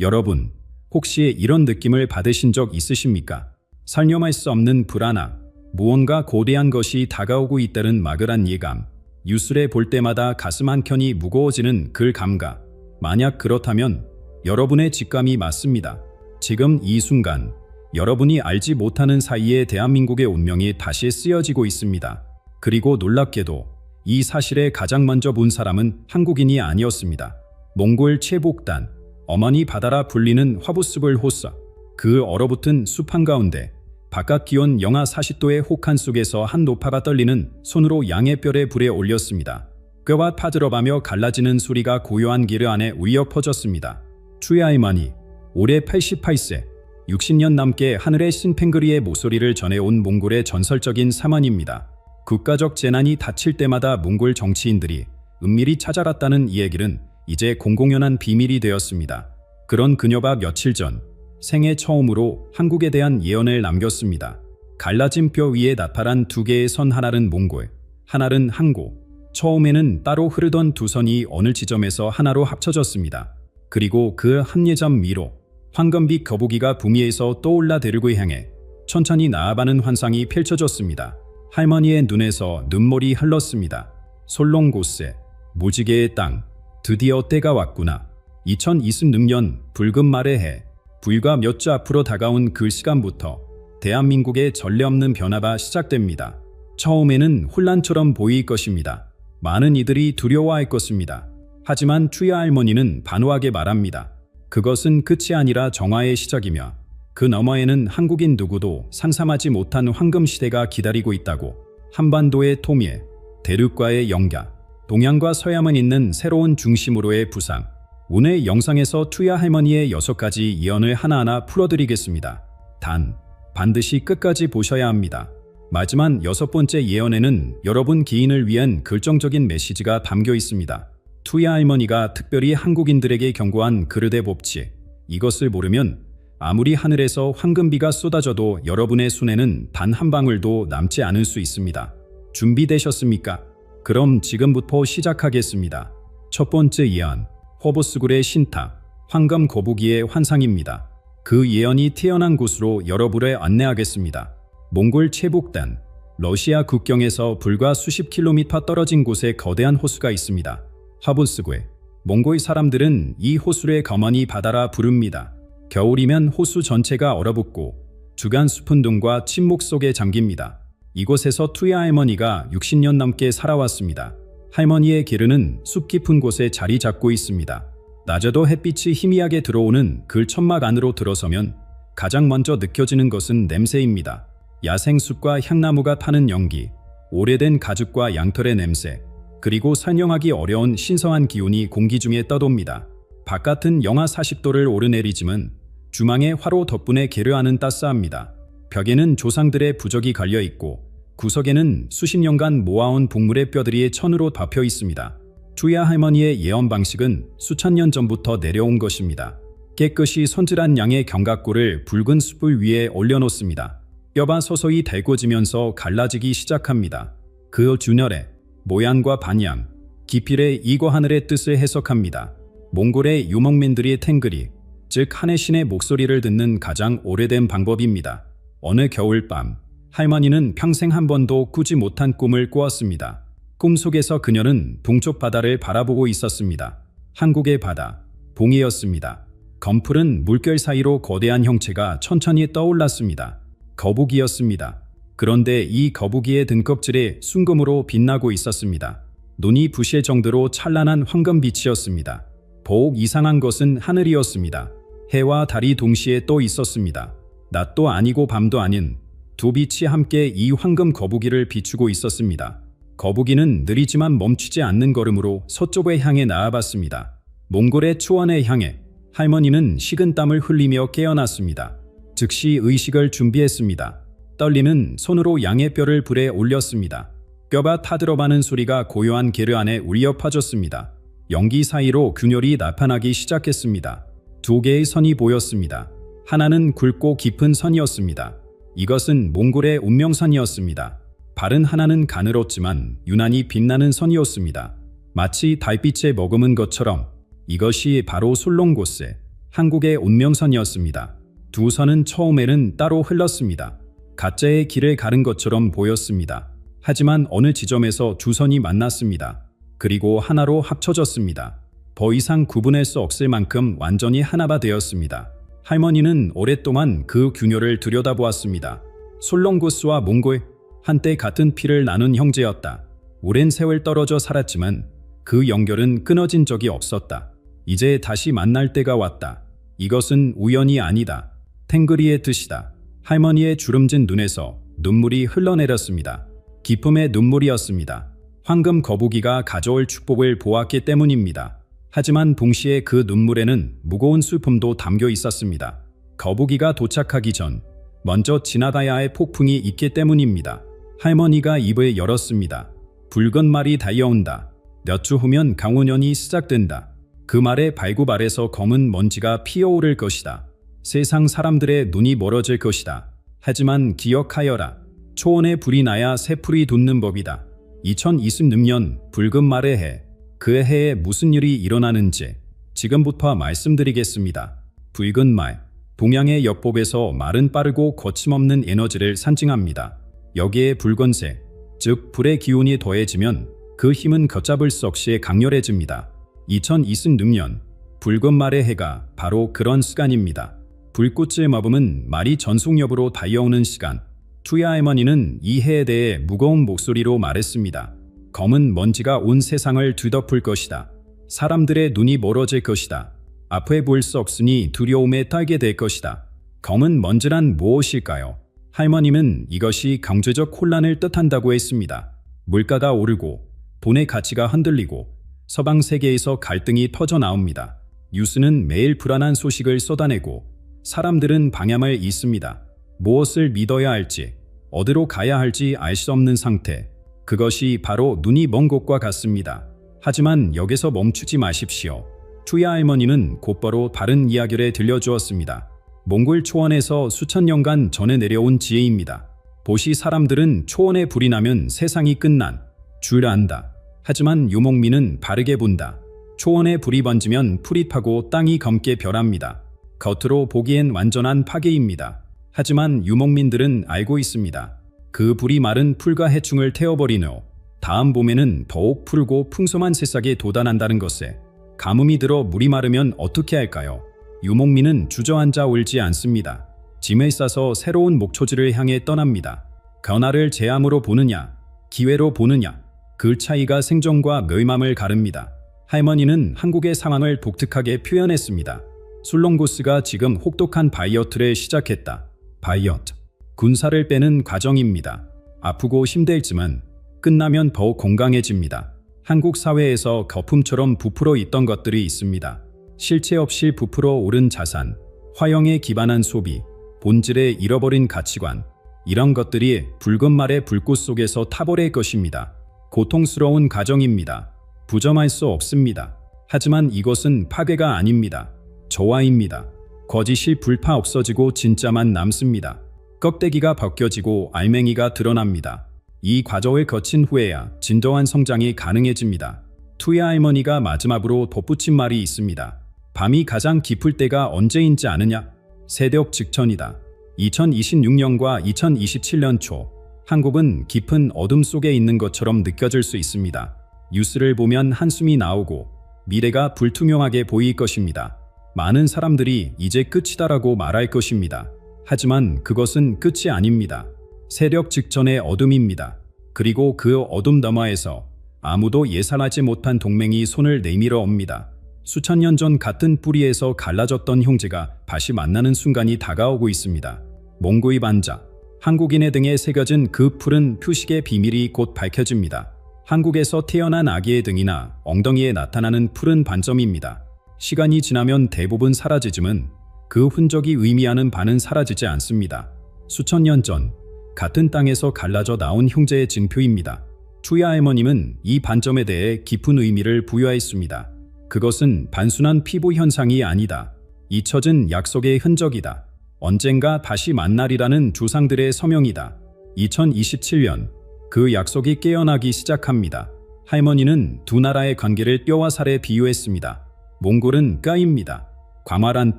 여러분, 혹시 이런 느낌을 받으신 적 있으십니까? 설명할 수 없는 불안함, 무언가 고대한 것이 다가오고 있다는 막연한 예감, 뉴스를 볼 때마다 가슴 한켠이 무거워지는 그 감각. 만약 그렇다면 여러분의 직감이 맞습니다. 지금 이 순간 여러분이 알지 못하는 사이에 대한민국의 운명이 다시 쓰여지고 있습니다. 그리고 놀랍게도 이 사실에 가장 먼저 본 사람은 한국인이 아니었습니다. 몽골 최복단, 어머니 바다라 불리는 화보습을 호서. 그 얼어붙은 숲 한가운데 바깥 기온 영하 40도의 혹한 속에서 한 노파가 떨리는 손으로 양의 뼈에 불에 올렸습니다. 뼈가 파들어가며 갈라지는 소리가 고요한 길 안에 울려 퍼졌습니다. 추의 할머니, 올해 88세, 60년 남게 하늘의 신팽그리의 모소리를 전해온 몽골의 전설적인 사만입니다. 국가적 재난이 닥칠 때마다 몽골 정치인들이 은밀히 찾아갔다는 이 얘기는 이제 공공연한 비밀이 되었습니다. 그런 그녀가 며칠 전 생애 처음으로 한국에 대한 예언을 남겼습니다. 갈라진 뼈 위에 나타난 2개의 선, 하나는 몽골, 하나는 항고. 처음에는 따로 흐르던 2 선이 어느 지점에서 하나로 합쳐졌습니다. 그리고 그 합예점 위로 황금빛 거북이가 부미에서 떠올라 대륙을 향해 천천히 나아가는 환상이 펼쳐졌습니다. 할머니의 눈에서 눈물이 흘렀습니다. 솔롱고세, 무지개의 땅, 드디어 때가 왔구나. 2026년 붉은 말의 해. 불과 몇 주 앞으로 다가온 그 시간부터 대한민국의 전례 없는 변화가 시작됩니다. 처음에는 혼란처럼 보일 것입니다. 많은 이들이 두려워할 것입니다. 하지만 추야 할머니는 단호하게 말합니다. 그것은 끝이 아니라 정화의 시작이며 그 너머에는 한국인 누구도 상상하지 못한 황금 시대가 기다리고 있다고. 한반도의 통일, 대륙과의 연결, 동양과 서양은 있는 새로운 중심으로의 부상. 오늘 영상에서 투야 할머니의 6가지 예언을 하나하나 풀어드리겠습니다. 단, 반드시 끝까지 보셔야 합니다. 마지막 6번째 예언에는 여러분 개인을 위한 결정적인 메시지가 담겨 있습니다. 투야 할머니가 특별히 한국인들에게 경고한 그릇의 법칙. 이것을 모르면 아무리 하늘에서 황금비가 쏟아져도 여러분의 손에는 단 한 방울도 남지 않을 수 있습니다. 준비되셨습니까? 그럼 지금부터 시작하겠습니다. 첫 번째 예언, 호보스굴의 신탁, 황금 거북이의 환상입니다. 그 예언이 태어난 곳으로 여러분을 안내하겠습니다. 몽골 체북단, 러시아 국경에서 불과 수십 킬로미터 떨어진 곳에 거대한 호수가 있습니다. 호보스굴. 몽골 사람들은 이 호수를 거머니 바다라 부릅니다. 겨울이면 호수 전체가 얼어붙고 주간 숲은 눈과 침묵 속에 잠깁니다. 이곳에서 투야 할머니가 60년 넘게 살아왔습니다. 할머니의 게르는 숲 깊은 곳에 자리 잡고 있습니다. 낮에도 햇빛이 희미하게 들어오는 그 천막 안으로 들어서면 가장 먼저 느껴지는 것은 냄새입니다. 야생숲과 향나무가 타는 연기, 오래된 가죽과 양털의 냄새, 그리고 설명하기 어려운 신성한 기운이 공기 중에 떠돕니다. 바깥은 영하 40도를 오르내리지만 주망의 화로 덕분에 게르하는 따스합니다. 벽에는 조상들의 부적이 걸려있고 구석에는 수십 년간 모아온 복물의 뼈들이 천으로 덮여 있습니다. 투야 할머니의 예언 방식은 수천 년 전부터 내려온 것입니다. 깨끗이 손질한 양의 견갑골을 붉은 숯불 위에 올려놓습니다. 뼈가 서서히 달궈지면서 갈라지기 시작합니다. 그 균열의 모양과 반양, 기필의 이고 하늘의 뜻을 해석합니다. 몽골의 유목민들이 탱그리, 즉 하늘 신의 목소리를 듣는 가장 오래된 방법입니다. 어느 겨울밤, 할머니는 평생 한 번도 꾸지 못한 꿈을 꾸었습니다. 꿈속에서 그녀는 동쪽 바다를 바라보고 있었습니다. 한국의 바다, 봉이었습니다. 검푸른 물결 사이로 거대한 형체가 천천히 떠올랐습니다. 거북이였습니다. 그런데 이 거북이의 등껍질이 순금으로 빛나고 있었습니다. 눈이 부실 정도로 찬란한 황금빛이었습니다. 더욱 이상한 것은 하늘이었습니다. 해와 달이 동시에 떠 있었습니다. 낮도 아니고 밤도 아닌 두 빛이 함께 이 황금 거북이를 비추고 있었습니다. 거북이는 느리지만 멈추지 않는 걸음으로 서쪽을 향해 나아봤습니다. 몽골의 초원을 향해 할머니는 식은땀을 흘리며 깨어났습니다. 즉시 의식을 준비했습니다. 떨리는 손으로 양의 뼈를 불에 올렸습니다. 뼈가 타들어가는 소리가 고요한 게르 안에 울려 퍼졌습니다. 연기 사이로 균열이 나타나기 시작했습니다. 두 개의 선이 보였습니다. 하나는 굵고 깊은 선이었습니다. 이것은 몽골의 운명선이었습니다. 다른 하나는 가늘었지만 유난히 빛나는 선이었습니다. 마치 달빛에 머금은 것처럼 이것이 바로 술롱고스, 한국의 운명선이었습니다. 두 선은 처음에는 따로 흘렀습니다. 가짜의 길을 가른 것처럼 보였습니다. 하지만 어느 지점에서 두 선이 만났습니다. 그리고 하나로 합쳐졌습니다. 더 이상 구분할 수 없을 만큼 완전히 하나가 되었습니다. 할머니는 오랫동안 그 균열을 들여다보았습니다. 솔롱고스와 몽골, 한때 같은 피를 나눈 형제였다. 오랜 세월 떨어져 살았지만 그 연결은 끊어진 적이 없었다. 이제 다시 만날 때가 왔다. 이것은 우연이 아니다. 탱그리의 뜻이다. 할머니의 주름진 눈에서 눈물이 흘러내렸습니다. 기쁨의 눈물이었습니다. 황금 거북이가 가져올 축복을 보았기 때문입니다. 하지만 동시에 그 눈물에는 무거운 슬픔도 담겨 있었습니다. 거북이가 도착하기 전 먼저 지나가야 할 폭풍이 있기 때문입니다. 할머니가 입을 열었습니다. 붉은 말이 달려온다. 몇 주 후면 강우년이 시작된다. 그 말에 발굽 아래서 검은 먼지가 피어오를 것이다. 세상 사람들의 눈이 멀어질 것이다. 하지만 기억하여라. 초원에 불이 나야 새풀이 돋는 법이다. 2026년 붉은 말의 해. 그 해에 무슨 일이 일어나는지 지금부터 말씀드리겠습니다. 붉은 말. 동양의 역법에서 말은 빠르고 거침없는 에너지를 상징합니다. 여기에 붉은색, 즉 불의 기운이 더해지면 그 힘은 걷잡을 수 없이 강렬해집니다. 2026년 붉은 말의 해가 바로 그런 시간입니다. 불꽃을 머금은 말이 전속력으로 달려오는 시간. 투야 할머니는 이 해에 대해 무거운 목소리로 말했습니다. 검은 먼지가 온 세상을 뒤덮을 것이다. 사람들의 눈이 멀어질 것이다. 앞에 볼 수 없으니 두려움에 떨게 될 것이다. 검은 먼지란 무엇일까요? 할머님은 이것이 경제적 혼란을 뜻한다고 했습니다. 물가가 오르고 돈의 가치가 흔들리고 서방 세계에서 갈등이 터져 나옵니다. 뉴스는 매일 불안한 소식을 쏟아내고 사람들은 방향을 잃습니다. 무엇을 믿어야 할지, 어디로 가야 할지 알 수 없는 상태. 그것이 바로 눈이 먼 곳과 같습니다. 하지만 여기서 멈추지 마십시오. 투야 할머니는 곧바로 다른 이야기를 들려주었습니다. 몽골 초원에서 수천 년간 전해 내려온 지혜입니다. 보시 사람들은 초원에 불이 나면 세상이 끝난 줄 안다. 하지만 유목민은 바르게 본다. 초원에 불이 번지면 풀이 타고 땅이 검게 변합니다. 겉으로 보기엔 완전한 파괴입니다. 하지만 유목민들은 알고 있습니다. 그 불이 마른 풀과 해충을 태워버린 후 다음 봄에는 더욱 푸르고 풍성한 새싹에 도달한다는 것에 가뭄이 들어 물이 마르면 어떻게 할까요? 유목민은 주저앉아 울지 않습니다. 짐을 싸서 새로운 목초지를 향해 떠납니다. 변화를 재앙으로 보느냐, 기회로 보느냐, 그 차이가 생존과 멸망을 가릅니다. 할머니는 한국의 상황을 독특하게 표현했습니다. 술롱구스가 지금 혹독한 다이어트를 시작했다. 다이어트. 군살을 빼는 과정입니다. 아프고 힘들지만 끝나면 더욱 건강해집니다. 한국 사회에서 거품처럼 부풀어 있던 것들이 있습니다. 실체 없이 부풀어 오른 자산, 화형에 기반한 소비, 본질에 잃어버린 가치관, 이런 것들이 붉은 말의 불꽃 속에서 타버릴 것입니다. 고통스러운 과정입니다. 부정할 수 없습니다. 하지만 이것은 파괴가 아닙니다. 조화입니다. 거짓이 불파 없어지고 진짜만 남습니다. 껍데기가 벗겨지고 알맹이가 드러납니다. 이 과정을 거친 후에야 진정한 성장이 가능해집니다. 투야 할머니가 마지막으로 덧붙인 말이 있습니다. 밤이 가장 깊을 때가 언제인지 아느냐? 새벽 직전이다. 2026년과 2027년 초, 한국은 깊은 어둠 속에 있는 것처럼 느껴질 수 있습니다. 뉴스를 보면 한숨이 나오고 미래가 불투명하게 보일 것입니다. 많은 사람들이 이제 끝이다라고 말할 것입니다. 하지만 그것은 끝이 아닙니다. 새벽 직전의 어둠입니다. 그리고 그 어둠 너머에서 아무도 예상하지 못한 동맹이 손을 내밀어 옵니다. 수천 년 전 같은 뿌리에서 갈라졌던 형제가 다시 만나는 순간이 다가오고 있습니다. 몽고의 반자, 한국인의 등에 새겨진 그 푸른 표식의 비밀이 곧 밝혀집니다. 한국에서 태어난 아기의 등이나 엉덩이에 나타나는 푸른 반점입니다. 시간이 지나면 대부분 사라지지만 그 흔적이 의미하는 바는 사라지지 않습니다. 수천 년 전 같은 땅에서 갈라져 나온 형제의 징표입니다. 추야 할머님은 이 반점에 대해 깊은 의미를 부여했습니다. 그것은 단순한 피부 현상이 아니다. 잊혀진 약속의 흔적이다. 언젠가 다시 만나리라는 조상들의 서명이다. 2027년 그 약속이 깨어나기 시작합니다. 할머니는 두 나라의 관계를 뼈와 살에 비유했습니다. 몽골은 뼈입니다. 광활한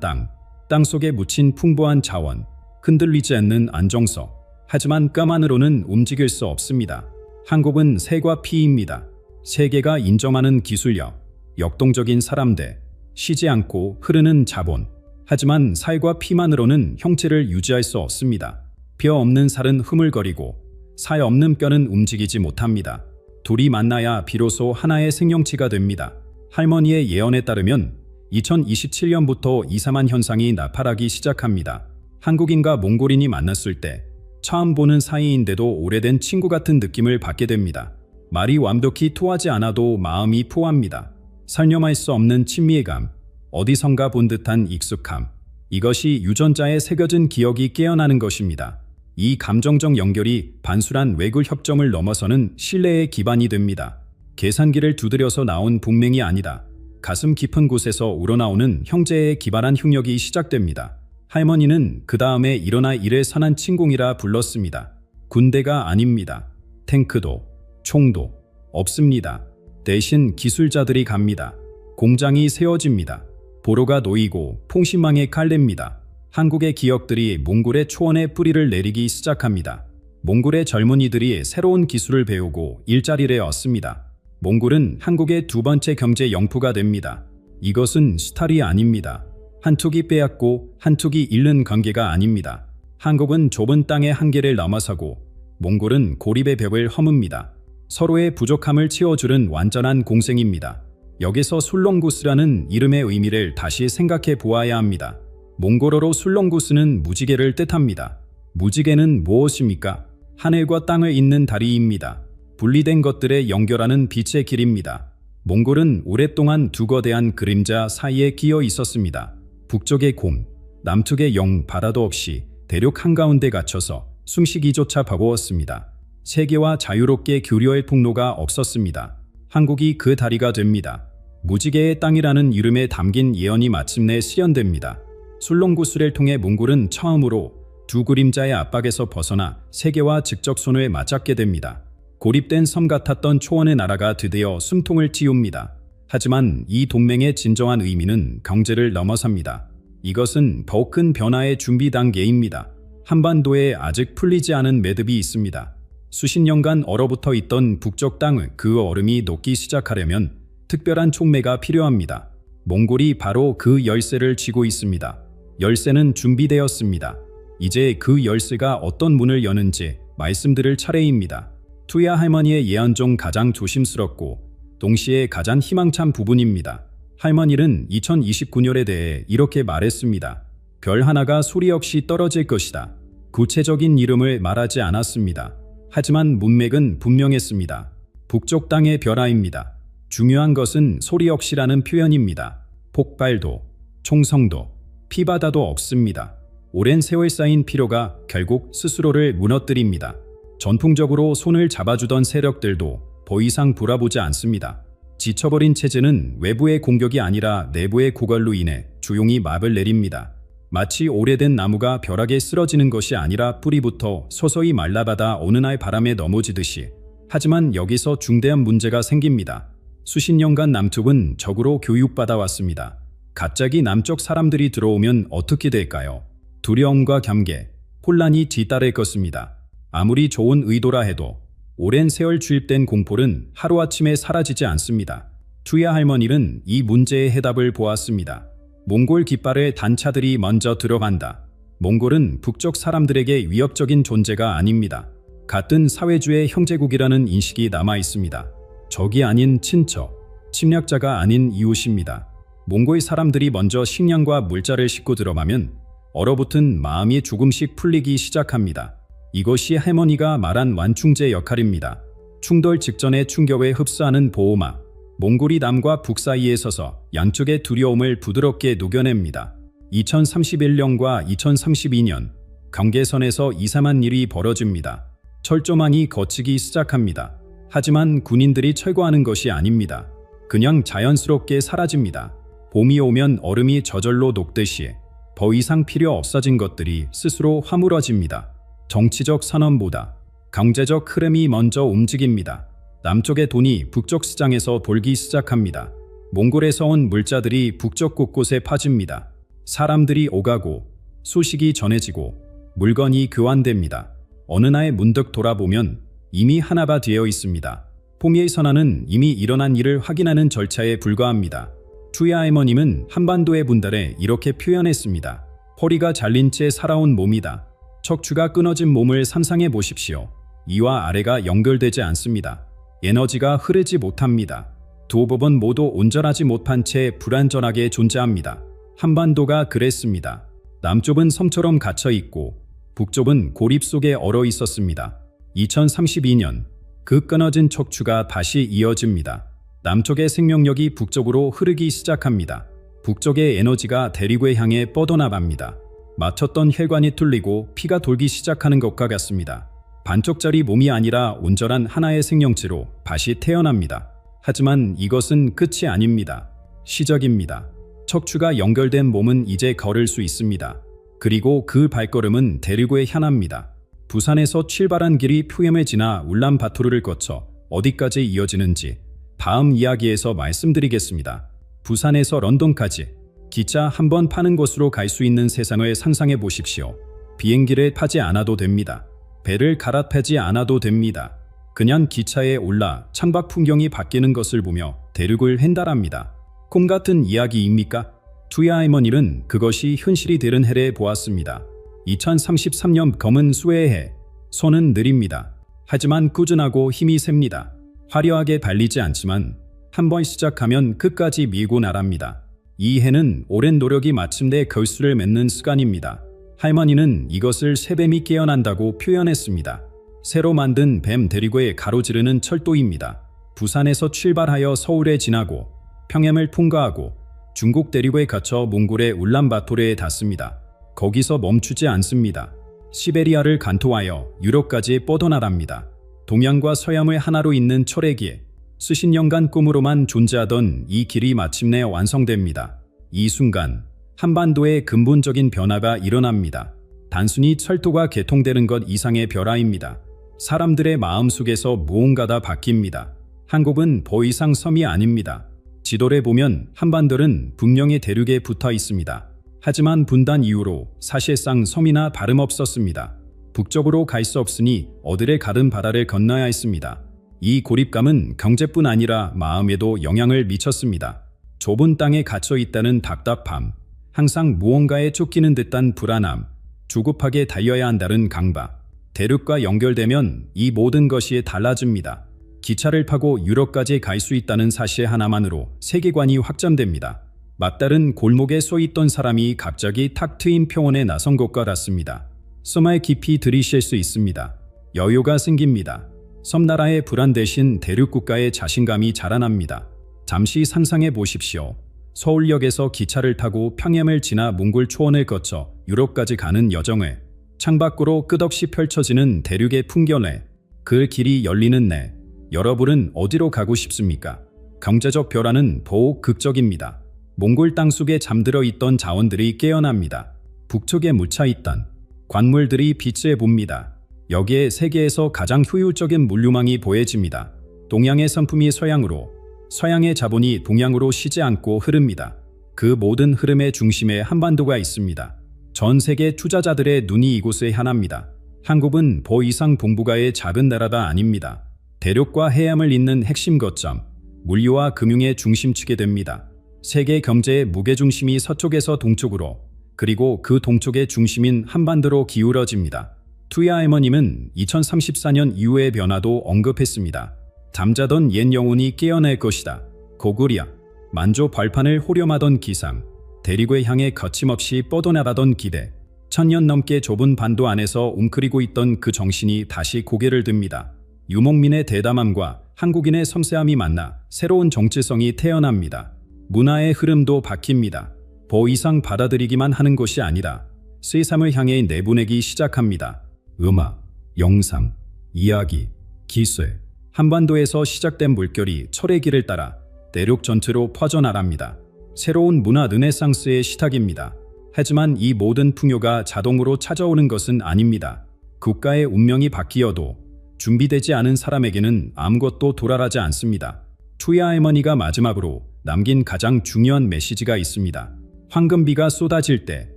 땅 속에 묻힌 풍부한 자원, 흔들리지 않는 안정성. 하지만 뼈만으로는 움직일 수 없습니다. 한국은 새과 피입니다. 세계가 인정하는 기술력, 역동적인 사람들, 쉬지 않고 흐르는 자본. 하지만 살과 피만으로는 형체를 유지할 수 없습니다. 뼈 없는 살은 흐물거리고 살 없는 뼈는 움직이지 못합니다. 둘이 만나야 비로소 하나의 생명체가 됩니다. 할머니의 예언에 따르면 2027년부터 이상한 현상이 나타나기 시작합니다. 한국인과 몽골인이 만났을 때 처음 보는 사이인데도 오래된 친구 같은 느낌을 받게 됩니다. 말이 완벽히 통하지 않아도 마음이 포합니다. 설명할 수 없는 친밀감, 어디선가 본 듯한 익숙함. 이것이 유전자에 새겨진 기억이 깨어나는 것입니다. 이 감정적 연결이 단순한 외교 협정을 넘어서는 신뢰의 기반이 됩니다. 계산기를 두드려서 나온 분명이 아니다. 가슴 깊은 곳에서 우러나오는 형제의 기발한 흉력이 시작됩니다. 할머니는 그 다음에 일어나 일을 선한 침공이라 불렀습니다. 군대가 아닙니다. 탱크도, 총도 없습니다. 대신 기술자들이 갑니다. 공장이 세워집니다. 보로가 놓이고 풍신망에 칼렙니다. 한국의 기억들이 몽골의 초원에 뿌리를 내리기 시작합니다. 몽골의 젊은이들이 새로운 기술을 배우고 일자리를 얻습니다. 몽골은 한국의 두 번째 경제 영토가 됩니다. 이것은 수탈이 아닙니다. 한쪽이 빼앗고 한쪽이 잃는 관계가 아닙니다. 한국은 좁은 땅의 한계를 넘어서고 몽골은 고립의 벽을 허뭅니다. 서로의 부족함을 채워주는 완전한 공생입니다. 여기서 술롱구스라는 이름의 의미를 다시 생각해 보아야 합니다. 몽골어로 술롱구스는 무지개를 뜻합니다. 무지개는 무엇입니까? 하늘과 땅을 잇는 다리입니다. 분리된 것들에 연결하는 빛의 길입니다. 몽골은 오랫동안 두 거대한 그림자 사이에 끼어 있었습니다. 북쪽의 곰, 남쪽의 영 바다도 없이 대륙 한가운데 갇혀서 숨쉬기조차 버거웠습니다. 세계와 자유롭게 교류할 통로가 없었습니다. 한국이 그 다리가 됩니다. 무지개의 땅이라는 이름에 담긴 예언이 마침내 실현됩니다. 술롱구슬을 통해 몽골은 처음으로 두 그림자의 압박에서 벗어나 세계와 직접 손을 맞잡게 됩니다. 고립된 섬 같았던 초원의 나라가 드디어 숨통을 틔웁니다. 하지만 이 동맹의 진정한 의미는 경제를 넘어섭니다. 이것은 더 큰 변화의 준비 단계입니다. 한반도에 아직 풀리지 않은 매듭이 있습니다. 수십 년간 얼어붙어 있던 북쪽 땅의 그 얼음이 녹기 시작하려면 특별한 촉매가 필요합니다. 몽골이 바로 그 열쇠를 쥐고 있습니다. 열쇠는 준비되었습니다. 이제 그 열쇠가 어떤 문을 여는지 말씀드릴 차례입니다. 투야 할머니의 예언 중 가장 조심스럽고 동시에 가장 희망찬 부분입니다. 할머니는 2029년에 대해 이렇게 말했습니다. 별 하나가 소리 없이 떨어질 것이다. 구체적인 이름을 말하지 않았습니다. 하지만 문맥은 분명했습니다. 북쪽 땅의 별아입니다. 중요한 것은 소리 없이라는 표현입니다. 폭발도, 총성도, 피바다도 없습니다. 오랜 세월 쌓인 피로가 결국 스스로를 무너뜨립니다. 전통적으로 손을 잡아주던 세력들도 더 이상 돌아보지 않습니다. 지쳐버린 체제는 외부의 공격이 아니라 내부의 고갈로 인해 조용히 막을 내립니다. 마치 오래된 나무가 벼락에 쓰러지는 것이 아니라 뿌리부터 서서히 말라바다 어느 날 바람에 넘어지듯이. 하지만 여기서 중대한 문제가 생깁니다. 수십 년간 남쪽은 적으로 교육받아 왔습니다. 갑자기 남쪽 사람들이 들어오면 어떻게 될까요? 두려움과 경계, 혼란이 뒤따를 것입니다. 아무리 좋은 의도라 해도 오랜 세월 주입된 공포는 하루아침에 사라지지 않습니다. 투야 할머니는 이 문제의 해답을 보았습니다. 몽골 깃발의 단차들이 먼저 들어간다. 몽골은 북쪽 사람들에게 위협적인 존재가 아닙니다. 같은 사회주의 형제국이라는 인식이 남아 있습니다. 적이 아닌 친척, 침략자가 아닌 이웃입니다. 몽골 사람들이 먼저 식량과 물자를 싣고 들어가면 얼어붙은 마음이 조금씩 풀리기 시작합니다. 이것이 할머니가 말한 완충제 역할입니다. 충돌 직전의 충격을 흡수하는 보호막. 몽골이 남과 북 사이에 서서 양쪽의 두려움을 부드럽게 녹여냅니다. 2031년과 2032년 경계선에서 이상한 일이 벌어집니다. 철조망이 걷히기 시작합니다. 하지만 군인들이 철거하는 것이 아닙니다. 그냥 자연스럽게 사라집니다. 봄이 오면 얼음이 저절로 녹듯이 더 이상 필요 없어진 것들이 스스로 화물어집니다. 정치적 선언보다 경제적 흐름이 먼저 움직입니다. 남쪽의 돈이 북쪽 시장에서 돌기 시작합니다. 몽골에서 온 물자들이 북쪽 곳곳에 퍼집니다. 사람들이 오가고 소식이 전해지고 물건이 교환됩니다. 어느 날 문득 돌아보면 이미 하나가 되어 있습니다. 포미의 선언은 이미 일어난 일을 확인하는 절차에 불과합니다. 투야 할머님은 한반도의 분달에 이렇게 표현했습니다. 허리가 잘린 채 살아온 몸이다. 척추가 끊어진 몸을 상상해 보십시오. 이와 아래가 연결되지 않습니다. 에너지가 흐르지 못합니다. 두 부분 모두 온전하지 못한 채 불완전하게 존재합니다. 한반도가 그랬습니다. 남쪽은 섬처럼 갇혀 있고 북쪽은 고립 속에 얼어 있었습니다. 2032년 그 끊어진 척추가 다시 이어집니다. 남쪽의 생명력이 북쪽으로 흐르기 시작합니다. 북쪽의 에너지가 대륙을 향해 뻗어나갑니다. 맞췄던 혈관이 뚫리고 피가 돌기 시작하는 것과 같습니다. 반쪽짜리 몸이 아니라 온전한 하나의 생명체로 다시 태어납니다. 하지만 이것은 끝이 아닙니다. 시작입니다. 척추가 연결된 몸은 이제 걸을 수 있습니다. 그리고 그 발걸음은 대륙에 향합니다. 부산에서 출발한 길이 표엠을 지나 울란바토르를 거쳐 어디까지 이어지는지 다음 이야기에서 말씀드리겠습니다. 부산에서 런던까지 기차 한 번 타는 곳으로 갈 수 있는 세상을 상상해 보십시오. 비행기를 타지 않아도 됩니다. 배를 갈아타지 않아도 됩니다. 그냥 기차에 올라 창밖 풍경이 바뀌는 것을 보며 대륙을 횡단합니다. 꿈 같은 이야기입니까? 투야 할머니는 그것이 현실이 되는 해를 보았습니다. 2033년 검은 수해의 해. 손은 느립니다. 하지만 꾸준하고 힘이 셉니다. 화려하게 발리지 않지만 한 번 시작하면 끝까지 밀고 나갑니다. 이 해는 오랜 노력이 마침내 결실을 맺는 시간입니다. 할머니는 이것을 새뱀이 깨어난다고 표현했습니다. 새로 만든 뱀 대륙을 가로지르는 철도입니다. 부산에서 출발하여 서울에 지나고 평양을 통과하고 중국 대륙에 거쳐 몽골의 울란바토르에 닿습니다. 거기서 멈추지 않습니다. 시베리아를 간토하여 유럽까지 뻗어나갑니다. 동양과 서양을 하나로 잇는 철의 길. 수십 년간 꿈으로만 존재하던 이 길이 마침내 완성됩니다. 이 순간 한반도에 근본적인 변화가 일어납니다. 단순히 철도가 개통되는 것 이상의 변화입니다. 사람들의 마음속에서 무언가가 바뀝니다. 한국은 더 이상 섬이 아닙니다. 지도를 보면 한반도는 분명히 대륙에 붙어 있습니다. 하지만 분단 이후로 사실상 섬이나 다름없었습니다. 북쪽으로 갈 수 없으니 어디를 가든 바다를 건너야 했습니다. 이 고립감은 경제뿐 아니라 마음에도 영향을 미쳤습니다. 좁은 땅에 갇혀 있다는 답답함, 항상 무언가에 쫓기는 듯한 불안함, 조급하게 달려야 한다는 강박. 대륙과 연결되면 이 모든 것이 달라집니다. 기차를 타고 유럽까지 갈 수 있다는 사실 하나만으로 세계관이 확장됩니다. 막다른 골목에 서 있던 사람이 갑자기 탁 트인 평원에 나선 것 같았습니다. 섬을 깊이 들이쉴 수 있습니다. 여유가 생깁니다. 섬나라의 불안 대신 대륙국가의 자신감이 자라납니다. 잠시 상상해 보십시오. 서울역에서 기차를 타고 평양을 지나 몽골 초원을 거쳐 유럽까지 가는 여정을, 창밖으로 끝없이 펼쳐지는 대륙의 풍경에, 그 길이 열리는 날, 여러분은 어디로 가고 싶습니까? 경제적 변화는 더욱 극적입니다. 몽골 땅속에 잠들어 있던 자원들이 깨어납니다. 북쪽에 묻혀있던 관물들이 빛을 봅니다. 여기에 세계에서 가장 효율적인 물류망이 보여집니다. 동양의 상품이 서양으로, 서양의 자본이 동양으로 쉬지 않고 흐릅니다. 그 모든 흐름의 중심에 한반도가 있습니다. 전 세계 투자자들의 눈이 이곳에 향합니다. 한국은 더 이상 동북아의 작은 나라가 아닙니다. 대륙과 해양을 잇는 핵심 거점, 물류와 금융의 중심축이 됩니다. 세계 경제의 무게중심이 서쪽에서 동쪽으로, 그리고 그 동쪽의 중심인 한반도로 기울어집니다. 투야 할머님은 2034년 이후의 변화도 언급했습니다. 잠자던 옛 영혼이 깨어날 것이다. 고구려, 만조 발판을 호렴하던 기상, 대륙을 향해 거침없이 뻗어나가던 기대, 1000년 넘게 좁은 반도 안에서 웅크리고 있던 그 정신이 다시 고개를 듭니다. 유목민의 대담함과 한국인의 섬세함이 만나 새로운 정체성이 태어납니다. 문화의 흐름도 바뀝니다. 더 이상 받아들이기만 하는 것이 아니라 세상을 향해 내보내기 시작합니다. 음악, 영상, 이야기, 기술. 한반도에서 시작된 물결이 철의 길을 따라 대륙 전체로 퍼져나갑니다. 새로운 문화 르네상스의 시작입니다. 하지만 이 모든 풍요가 자동으로 찾아오는 것은 아닙니다. 국가의 운명이 바뀌어도 준비되지 않은 사람에게는 아무것도 돌아가지 않습니다. 투야 할머니가 마지막으로 남긴 가장 중요한 메시지가 있습니다. 황금비가 쏟아질 때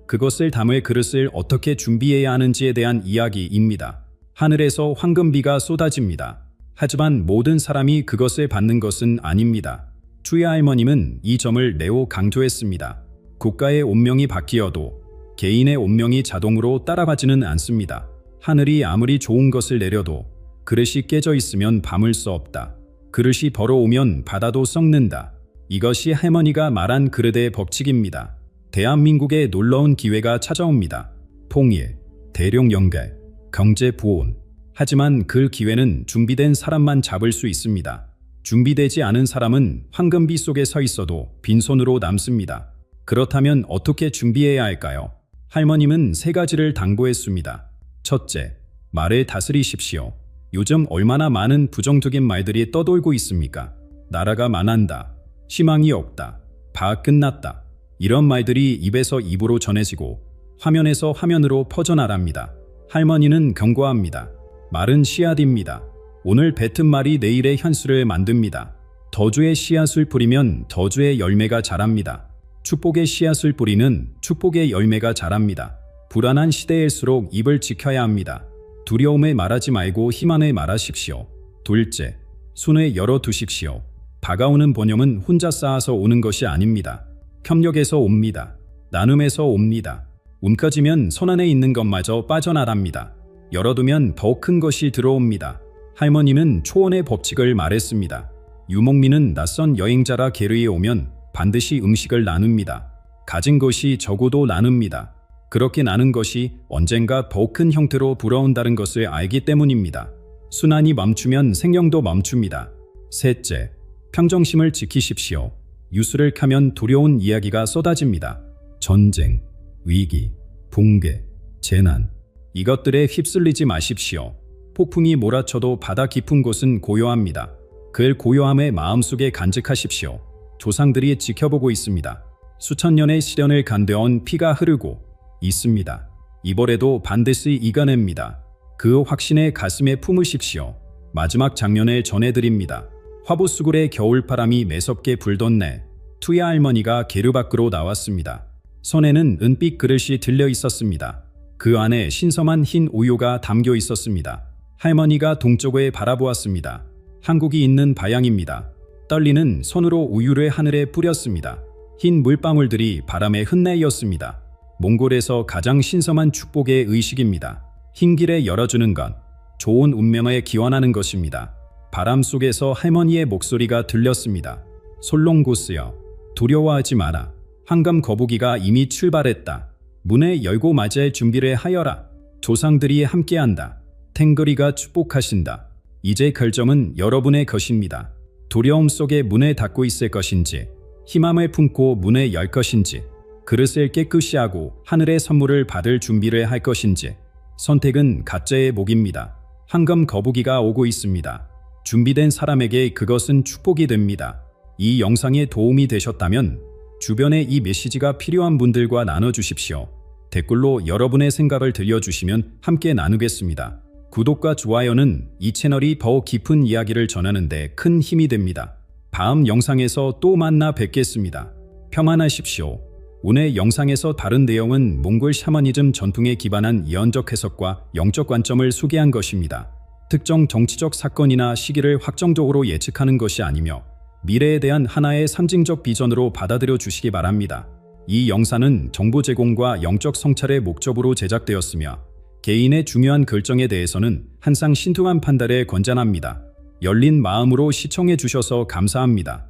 그것을 담을 그릇을 어떻게 준비해야 하는지에 대한 이야기입니다. 하늘에서 황금비가 쏟아집니다. 하지만 모든 사람이 그것을 받는 것은 아닙니다. 투야 할머님은 이 점을 매우 강조했습니다. 국가의 운명이 바뀌어도 개인의 운명이 자동으로 따라가지는 않습니다. 하늘이 아무리 좋은 것을 내려도 그릇이 깨져 있으면 담을 수 없다. 그릇이 벌어오면 바다도 썩는다. 이것이 할머니가 말한 그릇의 법칙입니다. 대한민국에 놀라운 기회가 찾아옵니다. 통일, 대륙 연결, 경제 부흥. 하지만 그 기회는 준비된 사람만 잡을 수 있습니다. 준비되지 않은 사람은 황금비 속에 서 있어도 빈손으로 남습니다. 그렇다면 어떻게 준비해야 할까요? 할머님은 3가지를 당부했습니다. 첫째, 말을 다스리십시오. 요즘 얼마나 많은 부정적인 말들이 떠돌고 있습니까? 나라가 망한다. 희망이 없다. 다 끝났다. 이런 말들이 입에서 입으로 전해지고 화면에서 화면으로 퍼져나갑니다. 할머니는 경고합니다. 말은 씨앗입니다. 오늘 뱉은 말이 내일의 현수를 만듭니다. 더주의 씨앗을 뿌리면 더주의 열매가 자랍니다. 축복의 씨앗을 뿌리는 축복의 열매가 자랍니다. 불안한 시대일수록 입을 지켜야 합니다. 두려움을 말하지 말고 희망을 말하십시오. 둘째, 손을 열어두십시오. 다가오는 번영은 혼자 쌓아서 오는 것이 아닙니다. 협력에서 옵니다. 나눔에서 옵니다. 움켜쥐면 손 안에 있는 것마저 빠져나갑니다. 열어두면 더 큰 것이 들어옵니다. 할머니는 초원의 법칙을 말했습니다. 유목민은 낯선 여행자라 게르에 오면 반드시 음식을 나눕니다. 가진 것이 적어도 나눕니다. 그렇게 나눈 것이 언젠가 더 큰 형태로 불어온다는 것을 알기 때문입니다. 순환이 멈추면 생명도 멈춥니다. 셋째, 평정심을 지키십시오. 뉴스를 켜면 두려운 이야기가 쏟아집니다. 전쟁, 위기, 붕괴, 재난. 이것들에 휩쓸리지 마십시오. 폭풍이 몰아쳐도 바다 깊은 곳은 고요합니다. 그 고요함을 마음속에 간직하십시오. 조상들이 지켜보고 있습니다. 수천 년의 시련을 간대온 피가 흐르고 있습니다. 이번에도 반드시 이겨냅니다. 그 확신에 가슴에 품으십시오. 마지막 장면을 전해드립니다. 화보수굴의 겨울바람이 매섭게 불던 날, 투야 할머니가 계류 밖으로 나왔습니다. 손에는 은빛 그릇이 들려 있었습니다. 그 안에 신선한 흰 우유가 담겨 있었습니다. 할머니가 동쪽을 바라보았습니다. 한국이 있는 방향입니다. 떨리는 손으로 우유를 하늘에 뿌렸습니다. 흰 물방울들이 바람에 흩날렸습니다. 몽골에서 가장 신성한 축복의 의식입니다. 흰 길에 열어주는 건 좋은 운명을 기원하는 것입니다. 바람 속에서 할머니의 목소리가 들렸습니다. 솔롱고스여, 두려워하지 마라. 황금 거북이가 이미 출발했다. 문을 열고 맞이할 준비를 하여라. 조상들이 함께한다. 탱거리가 축복하신다. 이제 결정은 여러분의 것입니다. 두려움 속에 문을 닫고 있을 것인지, 희망을 품고 문을 열 것인지, 그릇을 깨끗이 하고 하늘의 선물을 받을 준비를 할 것인지, 선택은 각자의 몫입니다. 황금 거북이가 오고 있습니다. 준비된 사람에게 그것은 축복이 됩니다. 이 영상에 도움이 되셨다면 주변에 이 메시지가 필요한 분들과 나눠주십시오. 댓글로 여러분의 생각을 들려주시면 함께 나누겠습니다. 구독과 좋아요는 이 채널이 더욱 깊은 이야기를 전하는 데 큰 힘이 됩니다. 다음 영상에서 또 만나 뵙겠습니다. 평안하십시오. 오늘 영상에서 다른 내용은 몽골 샤머니즘 전통에 기반한 예언적 해석과 영적 관점을 소개한 것입니다. 특정 정치적 사건이나 시기를 확정적으로 예측하는 것이 아니며 미래에 대한 하나의 상징적 비전으로 받아들여 주시기 바랍니다. 이 영상은 정보 제공과 영적 성찰의 목적으로 제작되었으며 개인의 중요한 결정에 대해서는 항상 신중한 판단에 권장합니다. 열린 마음으로 시청해 주셔서 감사합니다.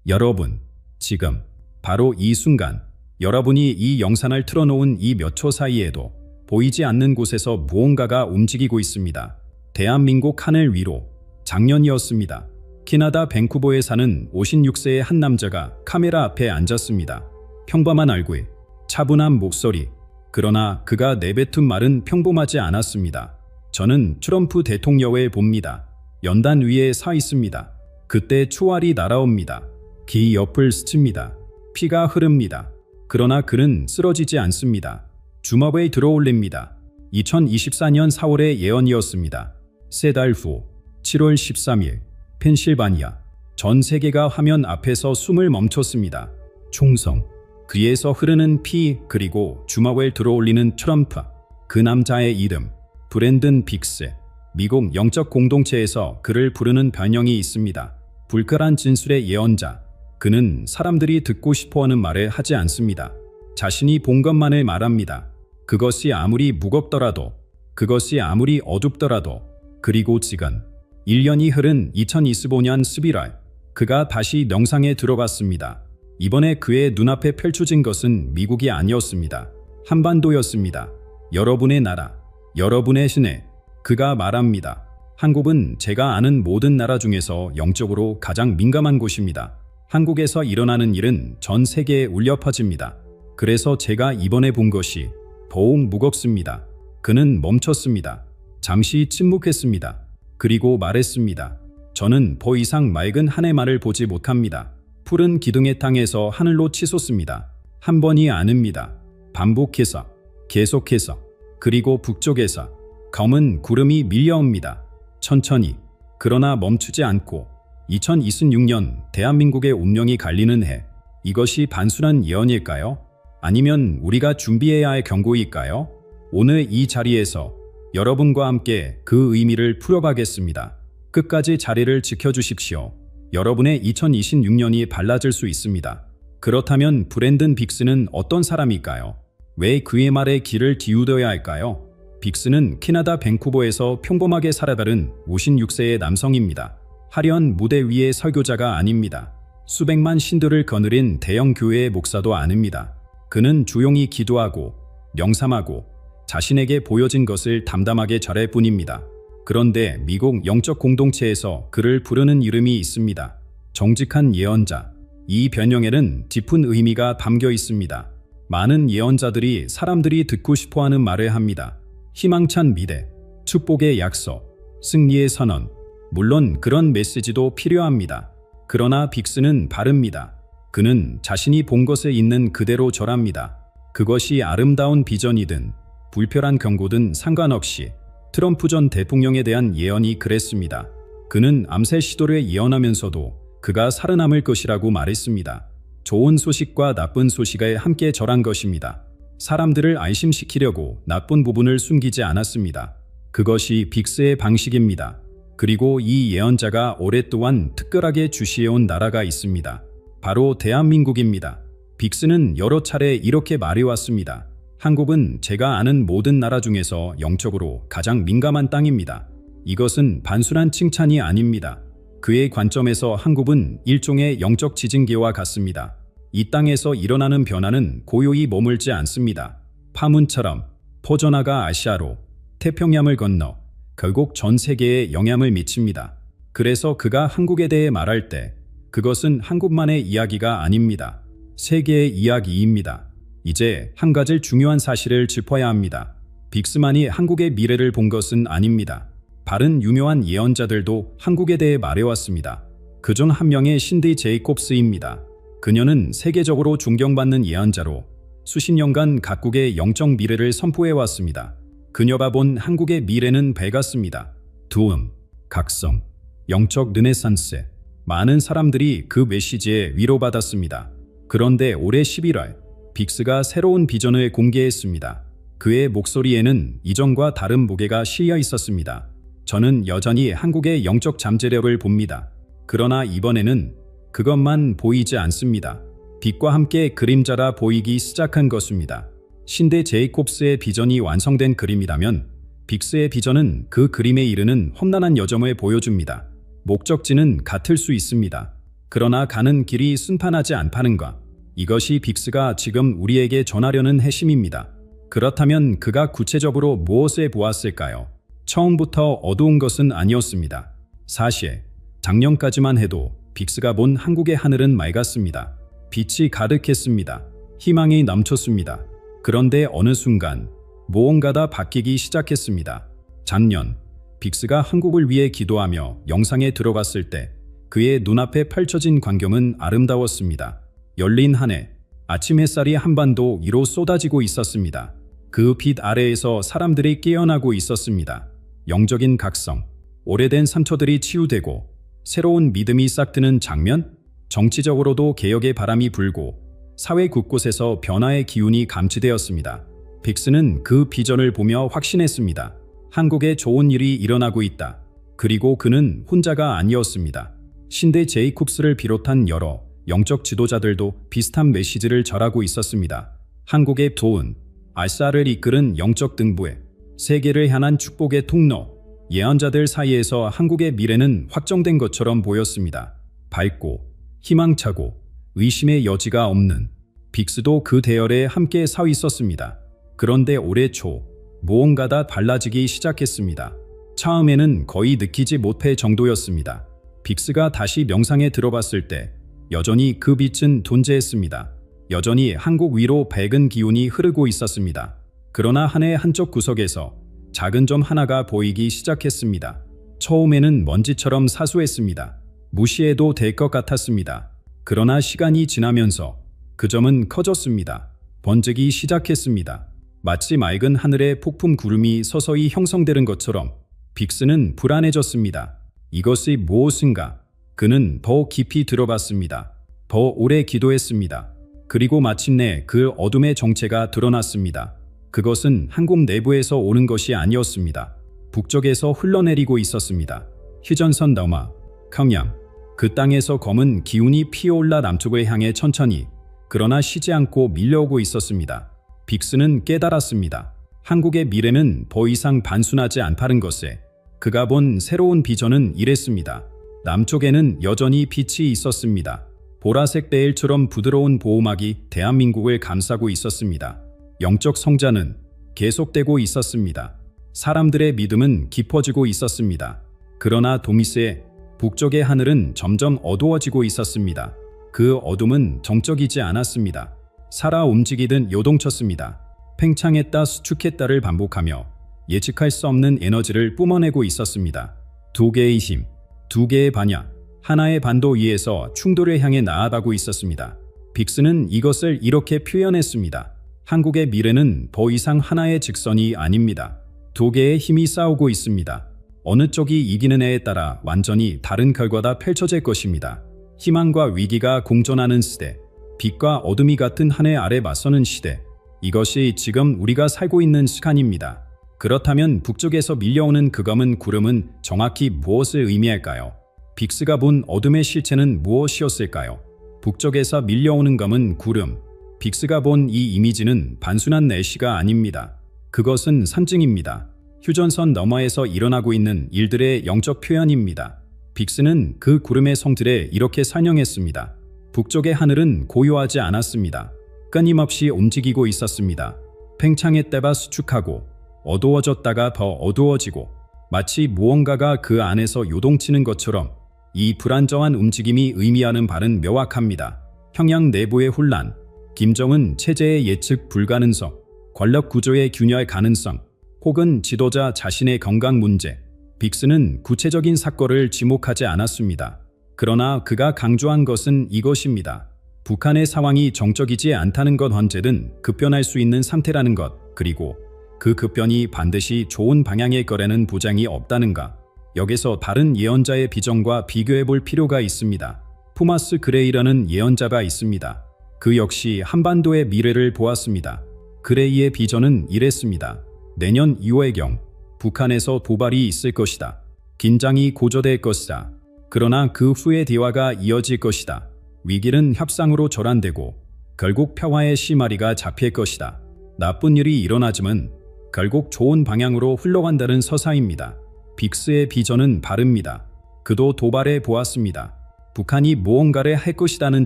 여러분, 지금 바로 이 순간 여러분이 이 영상을 틀어놓은 이 몇 초 사이에도 보이지 않는 곳에서 무언가가 움직이고 있습니다. 대한민국 하늘 위로 작년이었습니다. 캐나다 밴쿠버에 사는 56세의 한 남자가 카메라 앞에 앉았습니다. 평범한 얼굴, 차분한 목소리, 그러나 그가 내뱉은 말은 평범하지 않았습니다. 저는 트럼프 대통령을 봅니다. 연단 위에 서 있습니다. 그때 초알이 날아옵니다. 귀 옆을 스칩니다. 피가 흐릅니다. 그러나 그는 쓰러지지 않습니다. 주먹을 들어올립니다. 2024년 4월의 예언이었습니다. 세 달 후 7월 13일 펜실바니아 전 세계가 화면 앞에서 숨을 멈췄습니다. 총성, 귀에서 흐르는 피, 그리고 주먹을 들어올리는 트럼프. 그 남자의 이름 브랜든 빅스. 미국 영적 공동체에서 그를 부르는 별명이 있습니다. 불길한 진술의 예언자. 그는 사람들이 듣고 싶어하는 말을 하지 않습니다. 자신이 본 것만을 말합니다. 그것이 아무리 무겁더라도, 그것이 아무리 어둡더라도. 그리고 지금 1년이 흐른 2025년 11월 그가 다시 영상에 들어갔습니다. 이번에 그의 눈앞에 펼쳐진 것은 미국이 아니었습니다. 한반도였습니다. 여러분의 나라, 여러분의 시내. 그가 말합니다. 한국은 제가 아는 모든 나라 중에서 영적으로 가장 민감한 곳입니다. 한국에서 일어나는 일은 전 세계에 울려 퍼집니다. 그래서 제가 이번에 본 것이 더욱 무겁습니다. 그는 멈췄습니다. 잠시 침묵했습니다. 그리고 말했습니다. 저는 더 이상 맑은 하늘만을 보지 못합니다. 푸른 기둥의 땅에서 하늘로 치솟습니다. 한 번이 아닙니다. 반복해서, 계속해서, 그리고 북쪽에서 검은 구름이 밀려옵니다. 천천히, 그러나 멈추지 않고. 2026년 대한민국의 운명이 갈리는 해. 이것이 단순한 예언일까요? 아니면 우리가 준비해야 할 경고일까요? 오늘 이 자리에서 여러분과 함께 그 의미를 풀어가겠습니다. 끝까지 자리를 지켜주십시오. 여러분의 2026년이 달라질 수 있습니다. 그렇다면 브랜든 빅스는 어떤 사람일까요? 왜 그의 말에 귀를 기울여야 할까요? 빅스는 캐나다 밴쿠버에서 평범하게 살아가는 56세의 남성입니다. 화려한 무대 위의 설교자가 아닙니다. 수백만 신도를 거느린 대형 교회의 목사도 아닙니다. 그는 조용히 기도하고 명상하고 자신에게 보여진 것을 담담하게 전할 뿐입니다. 그런데 미국 영적 공동체에서 그를 부르는 이름이 있습니다. 정직한 예언자. 이 별명에는 깊은 의미가 담겨 있습니다. 많은 예언자들이 사람들이 듣고 싶어하는 말을 합니다. 희망찬 미래, 축복의 약속, 승리의 선언. 물론 그런 메시지도 필요합니다. 그러나 빅스는 다릅니다. 그는 자신이 본 것에 있는 그대로 절합니다. 그것이 아름다운 비전이든 불편한 경고든 상관없이 트럼프 전 대통령에 대한 예언이 그랬습니다. 그는 암살 시도를 예언하면서도 그가 살아남을 것이라고 말했습니다. 좋은 소식과 나쁜 소식을 함께 절한 것입니다. 사람들을 안심시키려고 나쁜 부분을 숨기지 않았습니다. 그것이 빅스의 방식입니다. 그리고 이 예언자가 오랫동안 특별하게 주시해온 나라가 있습니다. 바로 대한민국입니다. 빅스는 여러 차례 이렇게 말해왔습니다. 한국은 제가 아는 모든 나라 중에서 영적으로 가장 민감한 땅입니다. 이것은 단순한 칭찬이 아닙니다. 그의 관점에서 한국은 일종의 영적 지진계와 같습니다. 이 땅에서 일어나는 변화는 고요히 머물지 않습니다. 파문처럼 퍼져나가 아시아로 태평양을 건너 결국 전 세계에 영향을 미칩니다. 그래서 그가 한국에 대해 말할 때 그것은 한국만의 이야기가 아닙니다. 세계의 이야기입니다. 이제 한 가지 중요한 사실을 짚어야 합니다. 빅스만이 한국의 미래를 본 것은 아닙니다. 다른 유명한 예언자들도 한국에 대해 말해왔습니다. 그중 한 명의 신디 제이콥스입니다. 그녀는 세계적으로 존경받는 예언자로 수십 년간 각국의 영적 미래를 선포해왔습니다. 그녀가 본 한국의 미래는 밝았습니다. 두음, 각성, 영적 르네상스. 많은 사람들이 그 메시지에 위로받았습니다. 그런데 올해 11월 빅스가 새로운 비전을 공개했습니다. 그의 목소리에는 이전과 다른 무게가 실려 있었습니다. 저는 여전히 한국의 영적 잠재력을 봅니다. 그러나 이번에는 그것만 보이지 않습니다. 빛과 함께 그림자라 보이기 시작한 것입니다. 신대 제이콥스의 비전이 완성된 그림이라면 빅스의 비전은 그 그림에 이르는 험난한 여정을 보여줍니다. 목적지는 같을 수 있습니다. 그러나 가는 길이 순탄하지 않다는 것. 이것이 빅스가 지금 우리에게 전하려는 핵심입니다. 그렇다면 그가 구체적으로 무엇을 보았을까요? 처음부터 어두운 것은 아니었습니다. 사실 작년까지만 해도 빅스가 본 한국의 하늘은 맑았습니다. 빛이 가득했습니다. 희망이 넘쳤습니다. 그런데 어느 순간 무언가가 바뀌기 시작했습니다. 작년 빅스가 한국을 위해 기도하며 영상에 들어갔을 때 그의 눈앞에 펼쳐진 광경은 아름다웠습니다. 열린 한 해, 아침 햇살이 한반도 위로 쏟아지고 있었습니다. 그 빛 아래에서 사람들이 깨어나고 있었습니다. 영적인 각성, 오래된 상처들이 치유되고 새로운 믿음이 싹트는 장면, 정치적으로도 개혁의 바람이 불고 사회 곳곳에서 변화의 기운이 감지되었습니다. 빅스는 그 비전을 보며 확신했습니다. 한국에 좋은 일이 일어나고 있다. 그리고 그는 혼자가 아니었습니다. 신대 제이콥스를 비롯한 여러 영적 지도자들도 비슷한 메시지를 전하고 있었습니다. 한국의 도운, 알사를 이끄는 영적 등부에 세계를 향한 축복의 통로, 예언자들 사이에서 한국의 미래는 확정된 것처럼 보였습니다. 밝고 희망차고 의심의 여지가 없는 빅스도 그 대열에 함께 서 있었습니다. 그런데 올해 초 무언가가 달라지기 시작했습니다. 처음에는 거의 느끼지 못할 정도였습니다. 빅스가 다시 명상에 들어봤을 때 여전히 그 빛은 존재했습니다. 여전히 한국 위로 밝은 기운이 흐르고 있었습니다. 그러나 한 해 한쪽 구석에서 작은 점 하나가 보이기 시작했습니다. 처음에는 먼지처럼 사소했습니다. 무시해도 될 것 같았습니다. 그러나 시간이 지나면서 그 점은 커졌습니다. 번지기 시작했습니다. 마치 맑은 하늘에 폭풍 구름이 서서히 형성되는 것처럼 빅스는 불안해졌습니다. 이것이 무엇인가? 그는 더 깊이 들어봤습니다. 더 오래 기도했습니다. 그리고 마침내 그 어둠의 정체가 드러났습니다. 그것은 한국 내부에서 오는 것이 아니었습니다. 북쪽에서 흘러내리고 있었습니다. 휴전선 넘어 평양, 그 땅에서 검은 기운이 피어올라 남쪽을 향해 천천히 그러나 쉬지 않고 밀려오고 있었습니다. 빅스는 깨달았습니다. 한국의 미래는 더 이상 단순하지 않다는 것에 그가 본 새로운 비전은 이랬습니다. 남쪽에는 여전히 빛이 있었습니다. 보라색 베일처럼 부드러운 보호막이 대한민국을 감싸고 있었습니다. 영적 성장은 계속되고 있었습니다. 사람들의 믿음은 깊어지고 있었습니다. 그러나 동시에 북쪽의 하늘은 점점 어두워지고 있었습니다. 그 어둠은 정적이지 않았습니다. 살아 움직이듯 요동쳤습니다. 팽창했다 수축했다를 반복하며 예측할 수 없는 에너지를 뿜어내고 있었습니다. 두 개의 힘, 두 개의 반야, 하나의 반도 위에서 충돌을 향해 나아가고 있었습니다. 빅스는 이것을 이렇게 표현했습니다. 한국의 미래는 더 이상 하나의 직선이 아닙니다. 두 개의 힘이 싸우고 있습니다. 어느 쪽이 이기느냐에 따라 완전히 다른 결과가 펼쳐질 것입니다. 희망과 위기가 공존하는 시대, 빛과 어둠이 같은 하늘 아래 맞서는 시대, 이것이 지금 우리가 살고 있는 시간입니다. 그렇다면 북쪽에서 밀려오는 그 검은 구름은 정확히 무엇을 의미할까요? 빅스가 본 어둠의 실체는 무엇이었을까요? 북쪽에서 밀려오는 검은 구름, 빅스가 본 이 이미지는 단순한 내시가 아닙니다. 그것은 상징입니다. 휴전선 너머에서 일어나고 있는 일들의 영적 표현입니다. 빅스는 그 구름의 성질에 이렇게 설명했습니다. 북쪽의 하늘은 고요하지 않았습니다. 끊임없이 움직이고 있었습니다. 팽창했다가 수축하고 어두워졌다가 더 어두워지고 마치 무언가가 그 안에서 요동치는 것처럼 이 불안정한 움직임이 의미하는 바는 명확합니다. 평양 내부의 혼란, 김정은 체제의 예측 불가능성, 권력 구조의 균열 가능성, 혹은 지도자 자신의 건강 문제, 빅스는 구체적인 사건을 지목하지 않았습니다. 그러나 그가 강조한 것은 이것입니다. 북한의 상황이 정적이지 않다는 것, 언제든 급변할 수 있는 상태라는 것, 그리고 그 급변이 반드시 좋은 방향일 거라는 보장이 없다는가. 여기서 다른 예언자의 비전과 비교해 볼 필요가 있습니다. 토마스 그레이라는 예언자가 있습니다. 그 역시 한반도의 미래를 보았습니다. 그레이의 비전은 이랬습니다. 내년 2월경 북한에서 도발이 있을 것이다. 긴장이 고조될 것이다. 그러나 그 후에 대화가 이어질 것이다. 위기는 협상으로 전환되고 결국 평화의 실마리가 잡힐 것이다. 나쁜 일이 일어나지만 결국 좋은 방향으로 흘러간다는 서사입니다. 빅스의 비전은 바릅니다. 그도 도발해 보았습니다. 북한이 무언가를 할 것이라는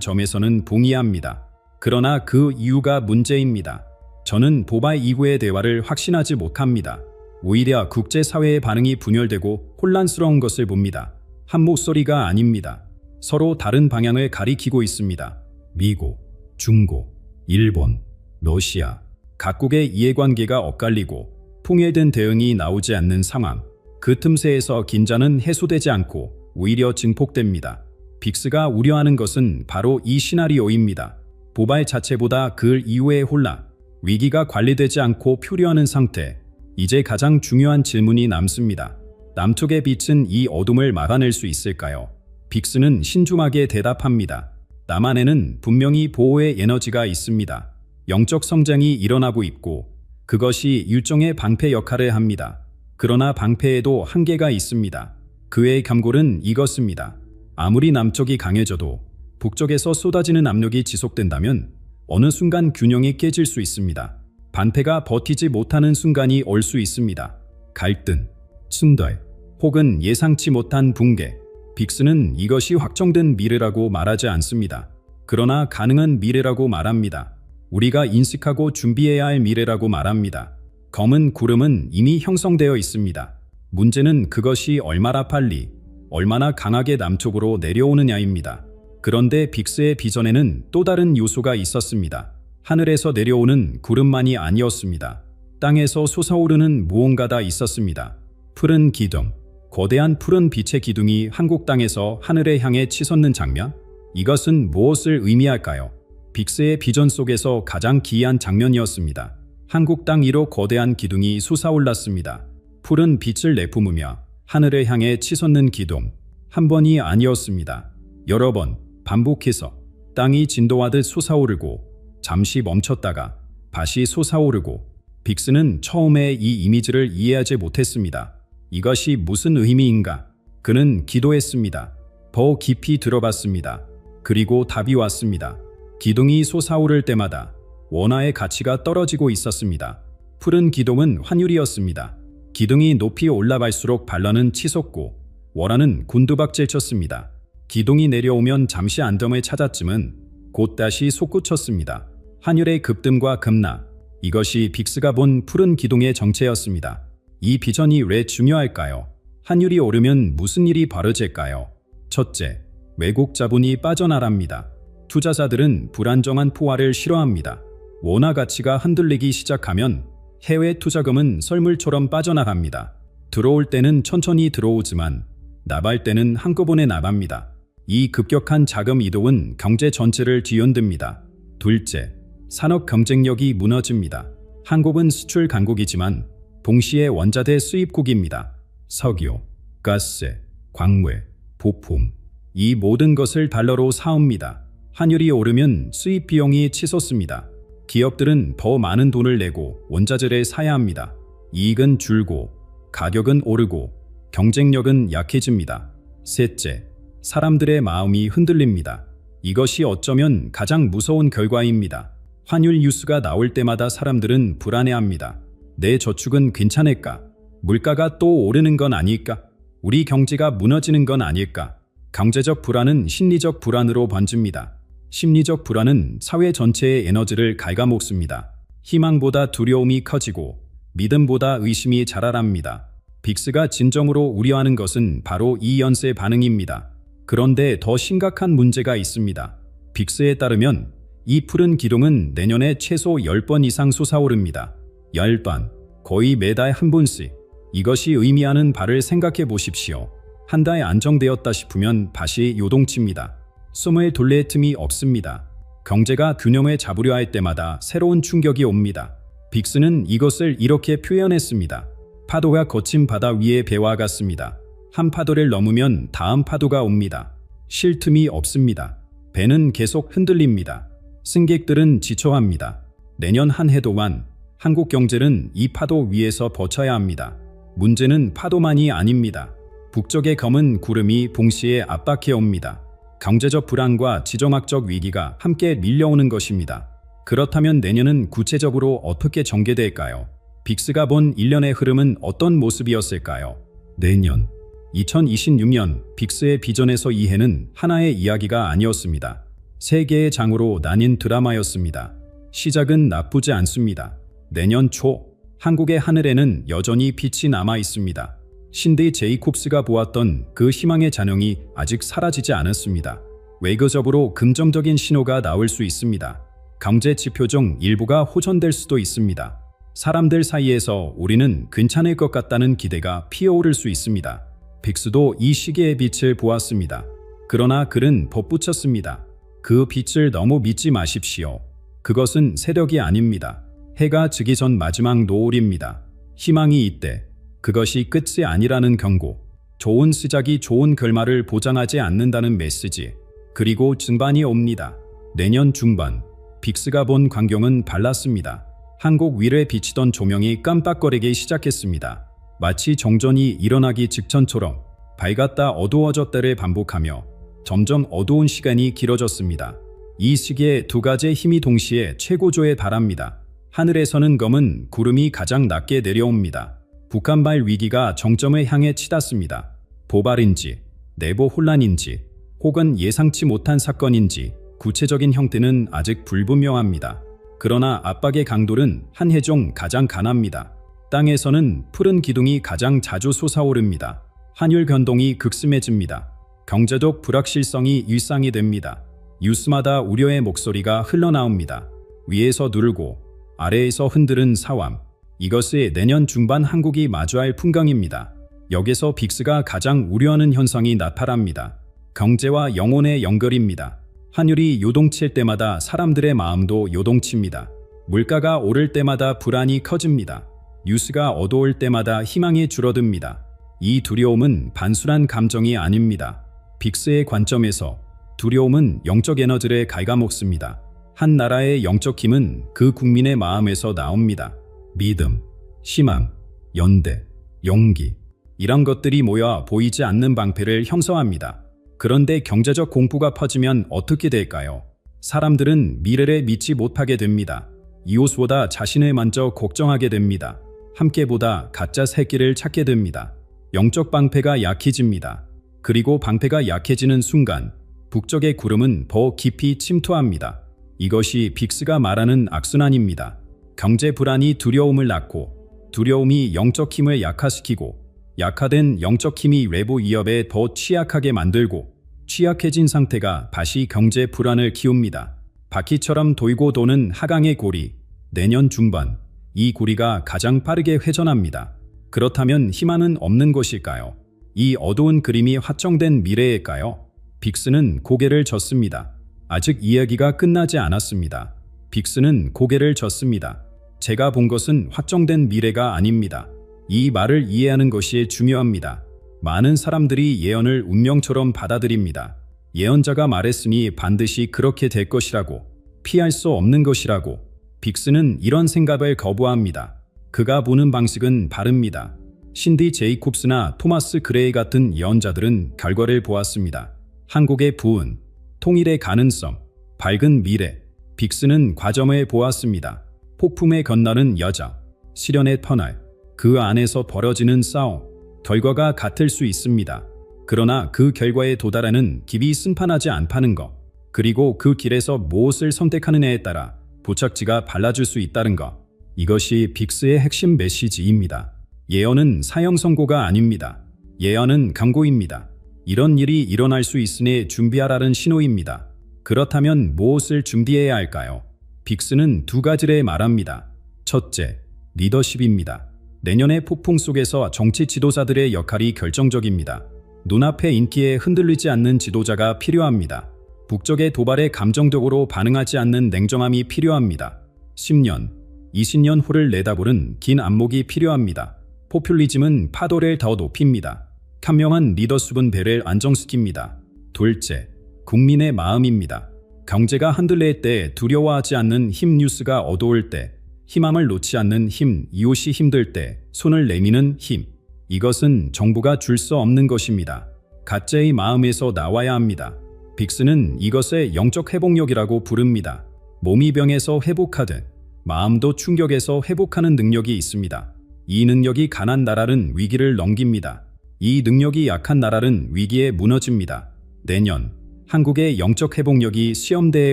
점에서는 동의합니다. 그러나 그 이유가 문제입니다. 저는 도발 이후의 대화를 확신하지 못합니다. 오히려 국제사회의 반응이 분열되고 혼란스러운 것을 봅니다. 한 목소리가 아닙니다. 서로 다른 방향을 가리키고 있습니다. 미국, 중국, 일본, 러시아, 각국의 이해관계가 엇갈리고 통일된 대응이 나오지 않는 상황. 그 틈새에서 긴장은 해소되지 않고 오히려 증폭됩니다. 빅스가 우려하는 것은 바로 이 시나리오입니다. 도발 자체보다 그 이후의 혼란, 위기가 관리되지 않고 표류하는 상태. 이제 가장 중요한 질문이 남습니다. 남쪽의 빛은 이 어둠을 막아낼 수 있을까요? 빅스는 신중하게 대답합니다. 남한에는 분명히 보호의 에너지가 있습니다. 영적 성장이 일어나고 있고 그것이 일종의 방패 역할을 합니다. 그러나 방패에도 한계가 있습니다. 그의 경고는 이것입니다. 아무리 남쪽이 강해져도 북쪽에서 쏟아지는 압력이 지속된다면 어느 순간 균형이 깨질 수 있습니다. 반패가 버티지 못하는 순간이 올 수 있습니다. 갈등, 충돌, 혹은 예상치 못한 붕괴. 빅스는 이것이 확정된 미래라고 말하지 않습니다. 그러나 가능한 미래라고 말합니다. 우리가 인식하고 준비해야 할 미래라고 말합니다. 검은 구름은 이미 형성되어 있습니다. 문제는 그것이 얼마나 빨리, 얼마나 강하게 남쪽으로 내려오느냐입니다. 그런데 빅스의 비전에는 또 다른 요소가 있었습니다. 하늘에서 내려오는 구름만이 아니었습니다. 땅에서 솟아오르는 무언가가 있었습니다. 푸른 기둥, 거대한 푸른 빛의 기둥이 한국 땅에서 하늘에 향해 치솟는 장면? 이것은 무엇을 의미할까요? 빅스의 비전 속에서 가장 기이한 장면이었습니다. 한국 땅 위로 거대한 기둥이 솟아올랐습니다. 푸른 빛을 내뿜으며 하늘을 향해 치솟는 기둥. 한 번이 아니었습니다. 여러 번 반복해서 땅이 진동하듯 솟아오르고 잠시 멈췄다가 다시 솟아오르고 빅스는 처음에 이 이미지를 이해하지 못했습니다. 이것이 무슨 의미인가? 그는 기도했습니다. 더 깊이 들어봤습니다. 그리고 답이 왔습니다. 기둥이 솟아오를 때마다 원화의 가치가 떨어지고 있었습니다. 푸른 기둥은 환율이었습니다. 기둥이 높이 올라갈수록 반란은 치솟고 원화는 곤두박질 쳤습니다. 기둥이 내려오면 잠시 안정을 찾았지만 곧 다시 솟구쳤습니다. 환율의 급등과 급락, 이것이 빅스가 본 푸른 기둥의 정체였습니다. 이 비전이 왜 중요할까요? 환율이 오르면 무슨 일이 벌어질까요? 첫째, 외국 자본이 빠져나갑니다. 투자자들은 불안정한 포화를 싫어합니다. 원화 가치가 흔들리기 시작하면 해외 투자금은 썰물처럼 빠져나갑니다. 들어올 때는 천천히 들어오지만 나갈 때는 한꺼번에 나갑니다. 이 급격한 자금 이동은 경제 전체를 뒤흔듭니다. 둘째, 산업 경쟁력이 무너집니다. 한국은 수출 강국이지만 동시에 원자재 수입국입니다. 석유, 가스, 광물, 부품, 이 모든 것을 달러로 사옵니다. 환율이 오르면 수입 비용이 치솟습니다. 기업들은 더 많은 돈을 내고 원자재를 사야 합니다. 이익은 줄고 가격은 오르고 경쟁력은 약해집니다. 셋째, 사람들의 마음이 흔들립니다. 이것이 어쩌면 가장 무서운 결과입니다. 환율 뉴스가 나올 때마다 사람들은 불안해합니다. 내 저축은 괜찮을까? 물가가 또 오르는 건 아닐까? 우리 경제가 무너지는 건 아닐까? 경제적 불안은 심리적 불안으로 번집니다. 심리적 불안은 사회 전체의 에너지를 갉아먹습니다. 희망보다 두려움이 커지고 믿음보다 의심이 자라납니다. 빅스가 진정으로 우려하는 것은 바로 이 연쇄 반응입니다. 그런데 더 심각한 문제가 있습니다. 빅스에 따르면 이 푸른 기둥은 내년에 최소 10번 이상 솟아오릅니다. 10번, 거의 매달 한 번씩. 이것이 의미하는 바를 생각해 보십시오. 한 달 안정되었다 싶으면 다시 요동칩니다. 숨을 돌릴 틈이 없습니다. 경제가 균형을 잡으려 할 때마다 새로운 충격이 옵니다. 빅스는 이것을 이렇게 표현했습니다. 파도가 거친 바다 위의 배와 같습니다. 한 파도를 넘으면 다음 파도가 옵니다. 쉴 틈이 없습니다. 배는 계속 흔들립니다. 승객들은 지쳐합니다. 내년 한 해 동안 한국 경제는 이 파도 위에서 버텨야 합니다. 문제는 파도만이 아닙니다. 북쪽의 검은 구름이 동시에 압박해 옵니다. 경제적 불안과 지정학적 위기가 함께 밀려오는 것입니다. 그렇다면 내년은 구체적으로 어떻게 전개될까요? 빅스가 본 1년의 흐름은 어떤 모습이었을까요? 내년 2026년 빅스의 비전에서 이 해는 하나의 이야기가 아니었습니다. 세 개의 장으로 나뉜 드라마였습니다. 시작은 나쁘지 않습니다. 내년 초 한국의 하늘에는 여전히 빛이 남아 있습니다. 신디 제이콥스가 보았던 그 희망의 잔영이 아직 사라지지 않았습니다. 외교적으로 긍정적인 신호가 나올 수 있습니다. 경제 지표 중 일부가 호전될 수도 있습니다. 사람들 사이에서 우리는 괜찮을 것 같다는 기대가 피어오를 수 있습니다. 빅스도 이 시기의 빛을 보았습니다. 그러나 그는 덧붙였습니다. 그 빛을 너무 믿지 마십시오. 그것은 세력이 아닙니다. 해가 지기 전 마지막 노을입니다. 희망이 있대. 그것이 끝이 아니라는 경고. 좋은 시작이 좋은 결말을 보장하지 않는다는 메시지. 그리고 중반이 옵니다. 내년 중반, 빅스가 본 광경은 달랐습니다. 한국 위를 비치던 조명이 깜빡거리기 시작했습니다. 마치 정전이 일어나기 직전처럼 밝았다 어두워졌다를 반복하며 점점 어두운 시간이 길어졌습니다. 이 시기에 두 가지의 힘이 동시에 최고조에 달합니다. 하늘에서는 검은 구름이 가장 낮게 내려옵니다. 북한발 위기가 정점을 향해 치닫습니다. 도발인지, 내부 혼란인지, 혹은 예상치 못한 사건인지 구체적인 형태는 아직 불분명합니다. 그러나 압박의 강도는 한 해 중 가장 강합니다. 땅에서는 푸른 기둥이 가장 자주 솟아오릅니다. 환율 변동이 극심해집니다. 경제적 불확실성이 일상이 됩니다. 뉴스마다 우려의 목소리가 흘러나옵니다. 위에서 누르고 아래에서 흔드는 상황. 이것이 내년 중반 한국이 마주할 풍경입니다. 여기서 빅스가 가장 우려하는 현상이 나타납니다. 경제와 영혼의 연결입니다. 환율이 요동칠 때마다 사람들의 마음도 요동칩니다. 물가가 오를 때마다 불안이 커집니다. 뉴스가 어두울 때마다 희망이 줄어듭니다. 이 두려움은 단순한 감정이 아닙니다. 빅스의 관점에서 두려움은 영적 에너지를 갉아먹습니다. 한 나라의 영적 힘은 그 국민의 마음에서 나옵니다. 믿음, 희망, 연대, 용기, 이런 것들이 모여 보이지 않는 방패를 형성합니다. 그런데 경제적 공포가 퍼지면 어떻게 될까요? 사람들은 미래를 믿지 못하게 됩니다. 이웃보다 자신을 먼저 걱정하게 됩니다. 함께보다 가짜 새끼를 찾게 됩니다. 영적 방패가 약해집니다. 그리고 방패가 약해지는 순간 북쪽의 구름은 더 깊이 침투합니다. 이것이 빅스가 말하는 악순환입니다. 경제 불안이 두려움을 낳고 두려움이 영적 힘을 약화시키고 약화된 영적 힘이 외부 위협에 더 취약하게 만들고 취약해진 상태가 다시 경제 불안을 키웁니다. 바퀴처럼 돌고 도는 하강의 고리. 내년 중반 이 고리가 가장 빠르게 회전합니다. 그렇다면 희망은 없는 것일까요? 이 어두운 그림이 확정된 미래일까요? 빅스는 고개를 젓습니다. 아직 이야기가 끝나지 않았습니다. 빅스는 고개를 젓습니다. 제가 본 것은 확정된 미래가 아닙니다. 이 말을 이해하는 것이 중요합니다. 많은 사람들이 예언을 운명처럼 받아들입니다. 예언자가 말했으니 반드시 그렇게 될 것이라고, 피할 수 없는 것이라고. 빅스는 이런 생각을 거부합니다. 그가 보는 방식은 바릅니다. 신디 제이콥스나 토마스 그레이 같은 예언자들은 결과를 보았습니다. 한국의 부흥, 통일의 가능성, 밝은 미래. 빅스는 과정을 보았습니다. 폭풍에 건너는 여자, 시련의 터널, 그 안에서 벌어지는 싸움. 결과가 같을 수 있습니다. 그러나 그 결과에 도달하는 길이 심판하지 않다는 것, 그리고 그 길에서 무엇을 선택하느냐에 따라 도착지가 달라질 수 있다는 것. 이것이 빅스의 핵심 메시지입니다. 예언은 사형 선고가 아닙니다. 예언은 경고입니다. 이런 일이 일어날 수 있으니 준비하라는 신호입니다. 그렇다면 무엇을 준비해야 할까요? 빅스는 두 가지를 말합니다. 첫째, 리더십입니다. 내년의 폭풍 속에서 정치 지도자들의 역할이 결정적입니다. 눈앞의 인기에 흔들리지 않는 지도자가 필요합니다. 북적의 도발에 감정적으로 반응하지 않는 냉정함이 필요합니다. 10년, 20년 후를 내다보는 긴 안목이 필요합니다. 포퓰리즘은 파도를 더 높입니다. 현명한 리더십은 배를 안정시킵니다. 둘째, 국민의 마음입니다. 경제가 흔들릴 때 두려워하지 않는 힘, 뉴스가 어두울 때 희망을 놓지 않는 힘, 이웃이 힘들 때 손을 내미는 힘. 이것은 정부가 줄 수 없는 것입니다. 가짜의 마음에서 나와야 합니다. 빅스는 이것을 영적 회복력이라고 부릅니다. 몸이 병에서 회복하듯 마음도 충격에서 회복하는 능력이 있습니다. 이 능력이 강한 나라는 위기를 넘깁니다. 이 능력이 약한 나라는 위기에 무너집니다. 내년 한국의 영적 회복력이 시험대에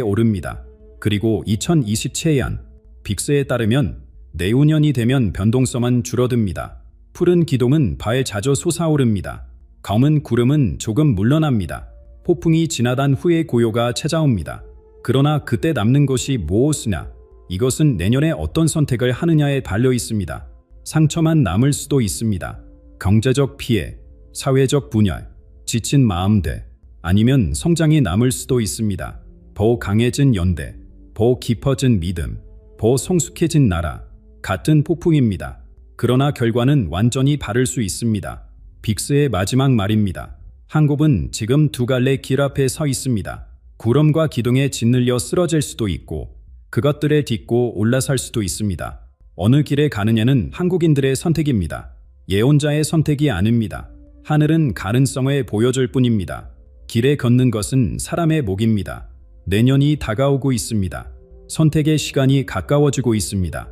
오릅니다. 그리고 2027년 빅스에 따르면 내후년이 되면 변동성은 줄어듭니다. 푸른 기둥은 바에 자주 솟아오릅니다. 검은 구름은 조금 물러납니다. 폭풍이 지나간 후에 고요가 찾아옵니다. 그러나 그때 남는 것이 무엇이냐? 이것은 내년에 어떤 선택을 하느냐에 달려 있습니다. 상처만 남을 수도 있습니다. 경제적 피해, 사회적 분열, 지친 마음들, 아니면 성장이 남을 수도 있습니다. 더 강해진 연대, 더 깊어진 믿음, 더 성숙해진 나라. 같은 폭풍입니다. 그러나 결과는 완전히 다를 수 있습니다. 빅스의 마지막 말입니다. 한국은 지금 두 갈래 길 앞에 서 있습니다. 구름과 기둥에 짓눌려 쓰러질 수도 있고 그것들에 딛고 올라설 수도 있습니다. 어느 길에 가느냐는 한국인들의 선택입니다. 예언자의 선택이 아닙니다. 하늘은 가능성을 보여줄 뿐입니다. 길에 걷는 것은 사람의 몫입니다. 내년이 다가오고 있습니다. 선택의 시간이 가까워지고 있습니다.